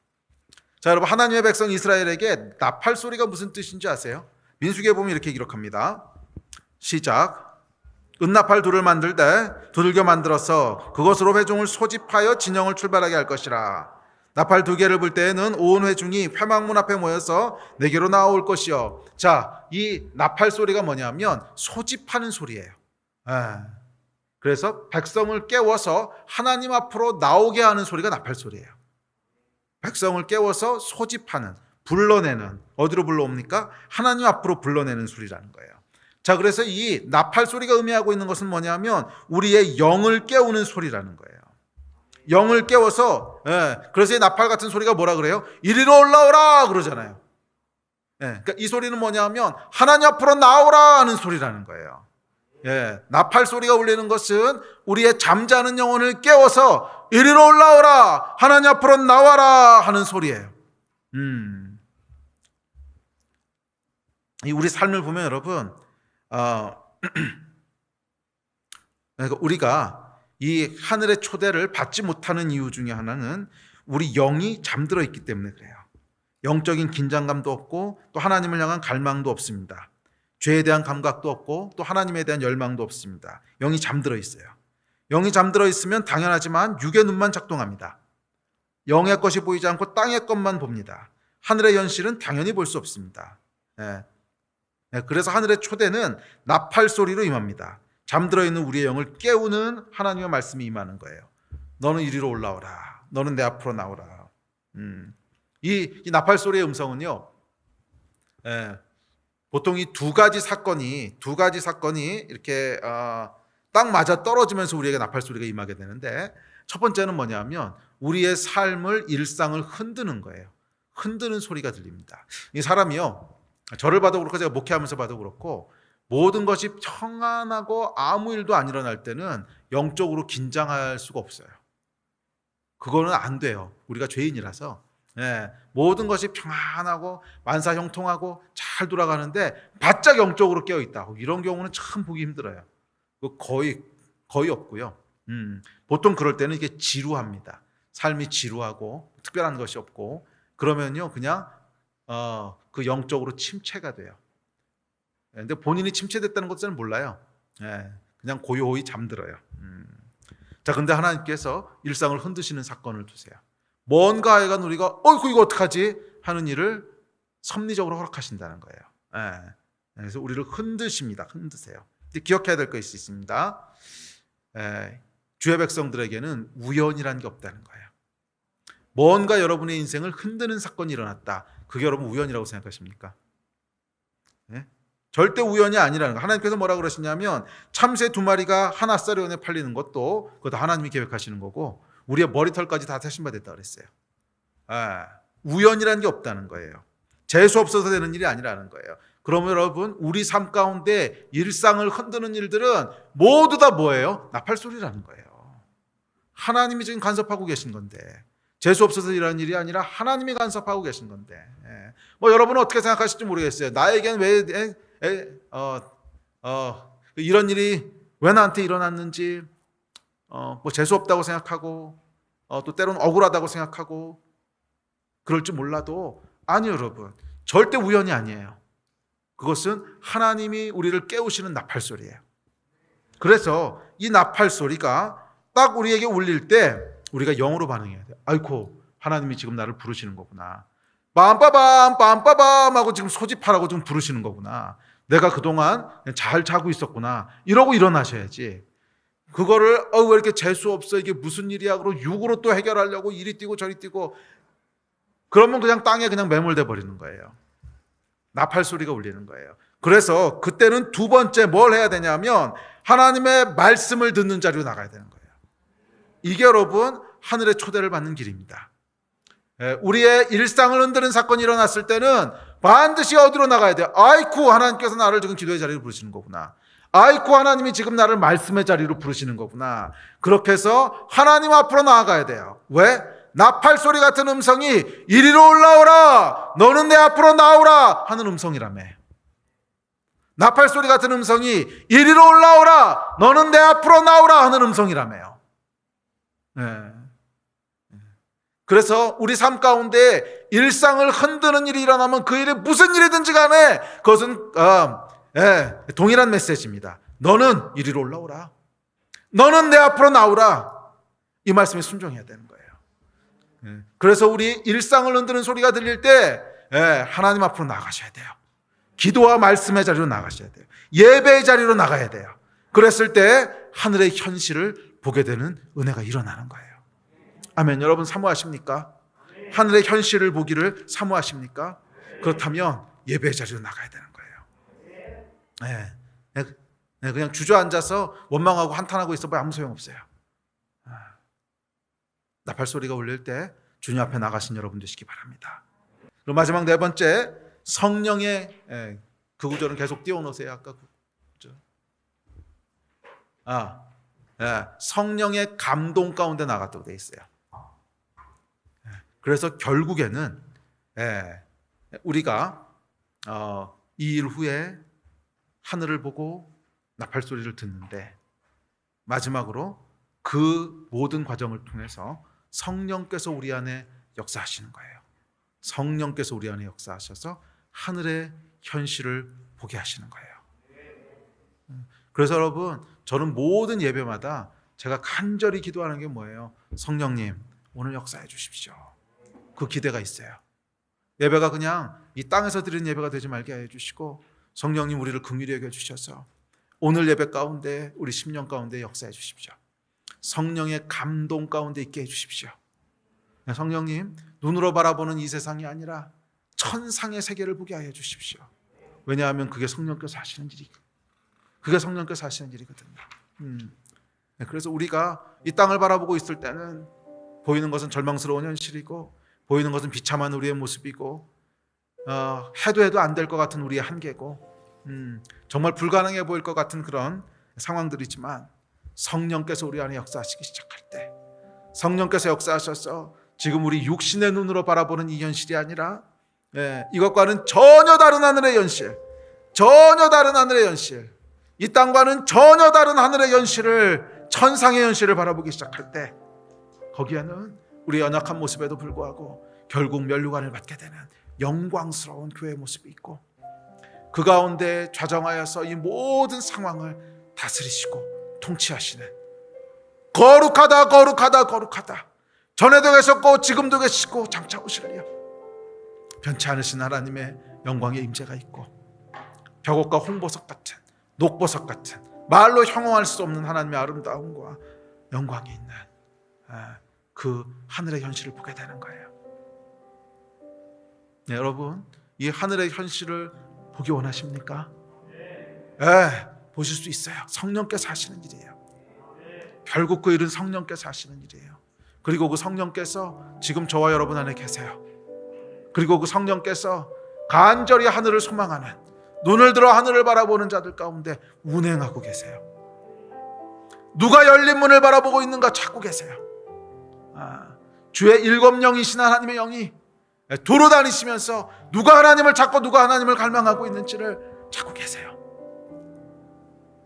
자, 여러분, 하나님의 백성 이스라엘에게 나팔 소리가 무슨 뜻인지 아세요? 민수기에 보면 이렇게 기록합니다. 시작. 은나팔 둘을 만들되 두들겨 만들어서 그것으로 회중을 소집하여 진영을 출발하게 할 것이라. 나팔 2개를 불 때에는 온 회중이 회막문 앞에 모여서 내게로 나올 것이요. 자, 이 나팔 소리가 뭐냐면 소집하는 소리예요. 그래서 백성을 깨워서 하나님 앞으로 나오게 하는 소리가 나팔 소리예요. 백성을 깨워서 소집하는, 불러내는, 어디로 불러옵니까? 하나님 앞으로 불러내는 소리라는 거예요. 자, 그래서 이 나팔 소리가 의미하고 있는 것은 뭐냐면 우리의 영을 깨우는 소리라는 거예요. 영을 깨워서, 그래서 이 나팔 같은 소리가 뭐라 그래요? 이리로 올라오라 그러잖아요. 그러니까 이 소리는 뭐냐면 하나님 앞으로 나오라 하는 소리라는 거예요. 나팔 소리가 울리는 것은 우리의 잠자는 영혼을 깨워서 이리로 올라오라, 하나님 앞으로 나와라 하는 소리예요. 이 우리 삶을 보면 여러분, 그러니까 우리가 이 하늘의 초대를 받지 못하는 이유 중에 하나는 우리 영이 잠들어 있기 때문에 그래요. 영적인 긴장감도 없고 또 하나님을 향한 갈망도 없습니다. 죄에 대한 감각도 없고 또 하나님에 대한 열망도 없습니다. 영이 잠들어 있어요. 영이 잠들어 있으면 당연하지만 육의 눈만 작동합니다. 영의 것이 보이지 않고 땅의 것만 봅니다. 하늘의 현실은 당연히 볼 수 없습니다. 그래서 하늘의 초대는 나팔 소리로 임합니다. 잠들어 있는 우리의 영을 깨우는 하나님의 말씀이 임하는 거예요. 너는 이리로 올라오라. 너는 내 앞으로 나오라. 이 나팔 소리의 음성은요, 보통 이 두 가지 사건이 이렇게 딱 맞아 떨어지면서 우리에게 나팔 소리가 임하게 되는데, 첫 번째는 뭐냐면 우리의 삶을, 일상을 흔드는 거예요. 흔드는 소리가 들립니다. 이 사람이요, 저를 봐도 그렇고 제가 목회하면서 봐도 그렇고 모든 것이 평안하고 아무 일도 안 일어날 때는 영적으로 긴장할 수가 없어요. 그거는 안 돼요. 우리가 죄인이라서. 모든 것이 평안하고 만사형통하고 잘 돌아가는데 바짝 영적으로 깨어있다, 이런 경우는 참 보기 힘들어요. 거의 없고요. 보통 그럴 때는 이게 지루합니다. 삶이 지루하고 특별한 것이 없고 그러면요 그냥 그 영적으로 침체가 돼요. 근데 본인이 침체됐다는 것은 몰라요. 그냥 고요히 잠들어요. 자, 근데 하나님께서 일상을 흔드시는 사건을 두세요. 뭔가 하여간 우리가 이거 어떡하지 하는 일을 섭리적으로 허락하신다는 거예요. 그래서 우리를 흔드십니다. 흔드세요. 기억해야 될 것이 있습니다. 주의 백성들에게는 우연이라는 게 없다는 거예요. 뭔가 여러분의 인생을 흔드는 사건이 일어났다. 그게 여러분 우연이라고 생각하십니까? 절대 우연이 아니라는 거. 하나님께서 뭐라 그러시냐면 참새 2마리가 한 아사리온에 팔리는 것도 그것도 하나님이 계획하시는 거고 우리의 머리털까지 다 대신받았다 그랬어요. 우연이라는 게 없다는 거예요. 재수 없어서 되는 일이 아니라는 거예요. 그러면 여러분, 우리 삶 가운데 일상을 흔드는 일들은 모두 다 뭐예요? 나팔 소리라는 거예요. 하나님이 지금 간섭하고 계신 건데, 재수 없어서 일하는 일이 아니라 하나님이 간섭하고 계신 건데, 여러분은 어떻게 생각하실지 모르겠어요. 나에겐 왜 이런 일이 왜 나한테 일어났는지, 재수 없다고 생각하고, 또 때로는 억울하다고 생각하고, 그럴 줄 몰라도 아니요, 여러분. 절대 우연이 아니에요. 그것은 하나님이 우리를 깨우시는 나팔소리예요. 그래서 이 나팔소리가 딱 우리에게 울릴 때 우리가 영으로 반응해야 돼요. 아이고, 하나님이 지금 나를 부르시는 거구나. 빰빠밤 빰빠밤 하고 지금 소집하라고 지금 부르시는 거구나. 내가 그동안 잘 자고 있었구나. 이러고 일어나셔야지. 그거를 왜 이렇게 재수 없어, 이게 무슨 일이야, 그러고 육으로 또 해결하려고 이리 뛰고 저리 뛰고, 그러면 그냥 땅에 그냥 매몰돼 버리는 거예요. 나팔 소리가 울리는 거예요. 그래서 그때는 두 번째 뭘 해야 되냐면 하나님의 말씀을 듣는 자리로 나가야 되는 거예요. 이게 여러분 하늘의 초대를 받는 길입니다. 우리의 일상을 흔드는 사건이 일어났을 때는 반드시 어디로 나가야 돼요? 아이쿠, 하나님께서 나를 지금 기도의 자리로 부르시는 거구나. 아이쿠, 하나님이 지금 나를 말씀의 자리로 부르시는 거구나. 그렇게 해서 하나님 앞으로 나아가야 돼요. 왜? 나팔 소리 같은 음성이 이리로 올라오라, 너는 내 앞으로 나오라 하는 음성이라며. 나팔 소리 같은 음성이 이리로 올라오라, 너는 내 앞으로 나오라 하는 음성이라며요. 네. 그래서 우리 삶 가운데 일상을 흔드는 일이 일어나면 그 일이 무슨 일이든지 간에 그것은 동일한 메시지입니다. 너는 이리로 올라오라, 너는 내 앞으로 나오라. 이 말씀에 순종해야 되는 거예요. 그래서 우리 일상을 흔드는 소리가 들릴 때 하나님 앞으로 나가셔야 돼요. 기도와 말씀의 자리로 나가셔야 돼요. 예배의 자리로 나가야 돼요. 그랬을 때 하늘의 현실을 보게 되는 은혜가 일어나는 거예요. 아멘. 여러분 사모하십니까? 하늘의 현실을 보기를 사모하십니까? 그렇다면 예배의 자리로 나가야 되는 거예요. 그냥 주저앉아서 원망하고 한탄하고 있어 봐 아무 소용없어요. 나팔 소리가 울릴 때 주님 앞에 나가신 여러분 되시기 바랍니다. 그리고 마지막 네 번째, 성령의 그 구절은 계속 띄워놓으세요. 아까 그 구절. 성령의 감동 가운데 나갔다고 돼 있어요. 그래서 결국에는 우리가 이 일 후에 하늘을 보고 나팔 소리를 듣는데 마지막으로 그 모든 과정을 통해서 성령께서 우리 안에 역사하시는 거예요. 성령께서 우리 안에 역사하셔서 하늘의 현실을 보게 하시는 거예요. 그래서 여러분, 저는 모든 예배마다 제가 간절히 기도하는 게 뭐예요? 성령님, 오늘 역사해 주십시오. 그 기대가 있어요. 예배가 그냥 이 땅에서 드리는 예배가 되지 말게 해주시고, 성령님 우리를 긍휼히 여겨 주셔서 오늘 예배 가운데 우리 심령 가운데 역사해 주십시오. 성령의 감동 가운데 있게 해주십시오. 성령님, 눈으로 바라보는 이 세상이 아니라 천상의 세계를 보게 하여 주십시오. 왜냐하면 그게 성령께서 하시는 일이거든요. 그게 성령께서 하시는 일이거든요. 그래서 우리가 이 땅을 바라보고 있을 때는 보이는 것은 절망스러운 현실이고, 보이는 것은 비참한 우리의 모습이고, 해도 안 될 것 같은 우리의 한계고, 정말 불가능해 보일 것 같은 그런 상황들이지만, 성령께서 우리 안에 역사하시기 시작할 때, 성령께서 역사하셔서 지금 우리 육신의 눈으로 바라보는 이 현실이 아니라 이것과는 전혀 다른 하늘의 현실, 전혀 다른 하늘의 현실, 이 땅과는 전혀 다른 하늘의 현실을, 천상의 현실을 바라보기 시작할 때, 거기에는 우리 연약한 모습에도 불구하고 결국 면류관을 받게 되는 영광스러운 교회의 모습이 있고, 그 가운데 좌정하여서 이 모든 상황을 다스리시고 통치하시는, 거룩하다 거룩하다 거룩하다, 전에도 계셨고 지금도 계시고 장차 오실래요 변치 않으신 하나님의 영광의 임재가 있고, 벽옥과 홍보석 같은, 녹보석 같은, 말로 형용할 수 없는 하나님의 아름다움과 영광이 있는 그 하늘의 현실을 보게 되는 거예요. 네, 여러분, 이 하늘의 현실을 보기 원하십니까? 보실 수 있어요. 성령께서 하시는 일이에요. 결국 그 일은 성령께서 하시는 일이에요. 그리고 그 성령께서 지금 저와 여러분 안에 계세요. 그리고 그 성령께서 간절히 하늘을 소망하는, 눈을 들어 하늘을 바라보는 자들 가운데 운행하고 계세요. 누가 열린 문을 바라보고 있는가 찾고 계세요. 주의 일곱 영이신 하나님의 영이 도로 다니시면서 누가 하나님을 찾고 누가 하나님을 갈망하고 있는지를 찾고 계세요.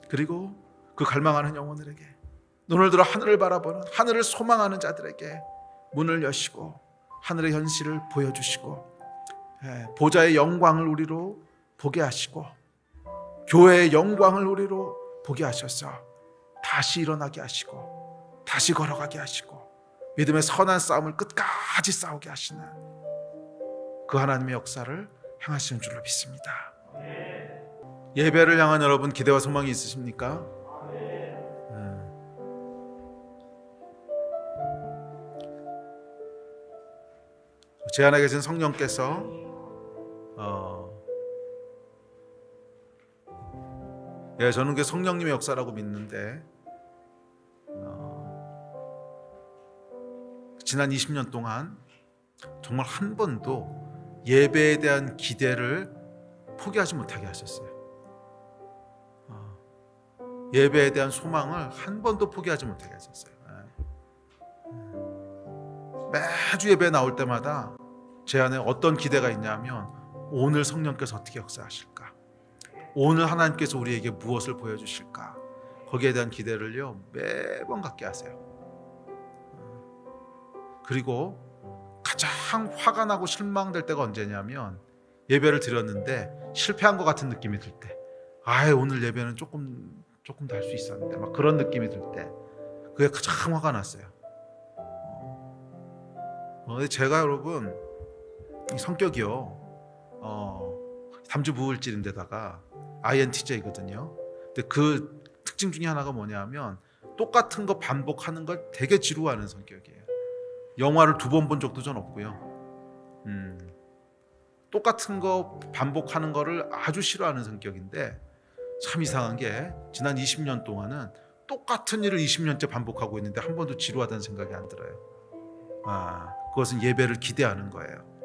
그리고 그 갈망하는 영혼들에게, 눈을 들어 하늘을 바라보는, 하늘을 소망하는 자들에게 문을 여시고 하늘의 현실을 보여주시고 보좌의 영광을 우리로 보게 하시고 교회의 영광을 우리로 보게 하셔서 다시 일어나게 하시고 다시 걸어가게 하시고 믿음의 선한 싸움을 끝까지 싸우게 하시는 그 하나님의 역사를 행하시는 줄로 믿습니다. 예배를 향한 여러분 기대와 소망이 있으십니까? 제 안에 계신 성령께서 저는 그 성령님의 역사라고 믿는데 지난 20년 동안 정말 한 번도 예배에 대한 기대를 포기하지 못하게 하셨어요. 예배에 대한 소망을 한 번도 포기하지 못하게 하셨어요. 매주 예배 나올 때마다 제 안에 어떤 기대가 있냐면 오늘 성령께서 어떻게 역사하실까, 오늘 하나님께서 우리에게 무엇을 보여주실까, 거기에 대한 기대를요 매번 갖게 하세요. 그리고 가장 화가 나고 실망될 때가 언제냐면 예배를 드렸는데 실패한 것 같은 느낌이 들 때, 오늘 예배는 조금 더 할 수 있었는데 막 그런 느낌이 들 때 그게 가장 화가 났어요. 제가 여러분 이 성격이요 3주 무을질인데다가 INTJ거든요. 근데 그 특징 중에 하나가 뭐냐면 똑같은 거 반복하는 걸 되게 지루해하는 성격이에요. 영화를 2번 본 적도 전 없고요. 똑같은 거 반복하는 거를 아주 싫어하는 성격인데 참 이상한 게 지난 20년 동안은 똑같은 일을 20년째 반복하고 있는데 한 번도 지루하다는 생각이 안 들어요. 그것은 예배를 기대하는 거예요.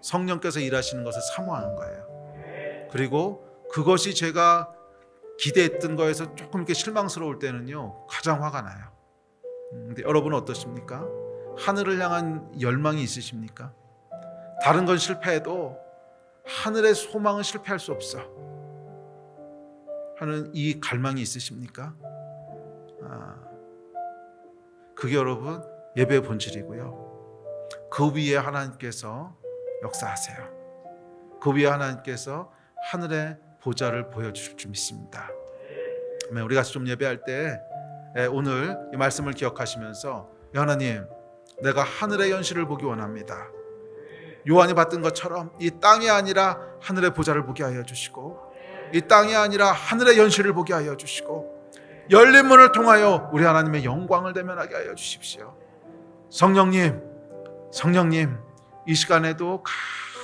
성령께서 일하시는 것을 사모하는 거예요. 그리고 그것이 제가 기대했던 거에서 조금 이렇게 실망스러울 때는요 가장 화가 나요. 근데 여러분은 어떠십니까? 하늘을 향한 열망이 있으십니까? 다른 건 실패해도 하늘의 소망은 실패할 수 없어 하는 이 갈망이 있으십니까? 그게 여러분 예배의 본질이고요. 그 위에 하나님께서 역사하세요. 그 위에 하나님께서 하늘의 보좌를 보여주실 줄 믿습니다. 우리 같이 좀 예배할 때 오늘 이 말씀을 기억하시면서 하나님, 내가 하늘의 현실을 보기 원합니다. 요한이 봤던 것처럼 이 땅이 아니라 하늘의 보좌를 보게 하여 주시고, 이 땅이 아니라 하늘의 현실을 보게 하여 주시고, 열린 문을 통하여 우리 하나님의 영광을 대면하게 하여 주십시오. 성령님, 이 시간에도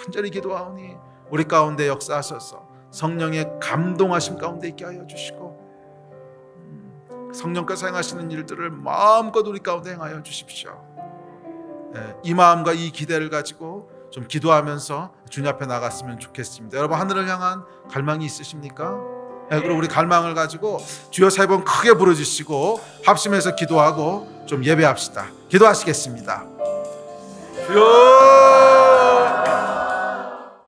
간절히 기도하오니 우리 가운데 역사하셔서 성령의 감동하심 가운데 있게 하여 주시고, 성령께서 행하시는 일들을 마음껏 우리 가운데 행하여 주십시오. 이 마음과 이 기대를 가지고 좀 기도하면서 주님 앞에 나갔으면 좋겠습니다. 여러분, 하늘을 향한 갈망이 있으십니까? 그럼 우리 갈망을 가지고 주여 3번 크게 부르짖으시고 합심해서 기도하고 좀 예배합시다. 기도하시겠습니다. 주여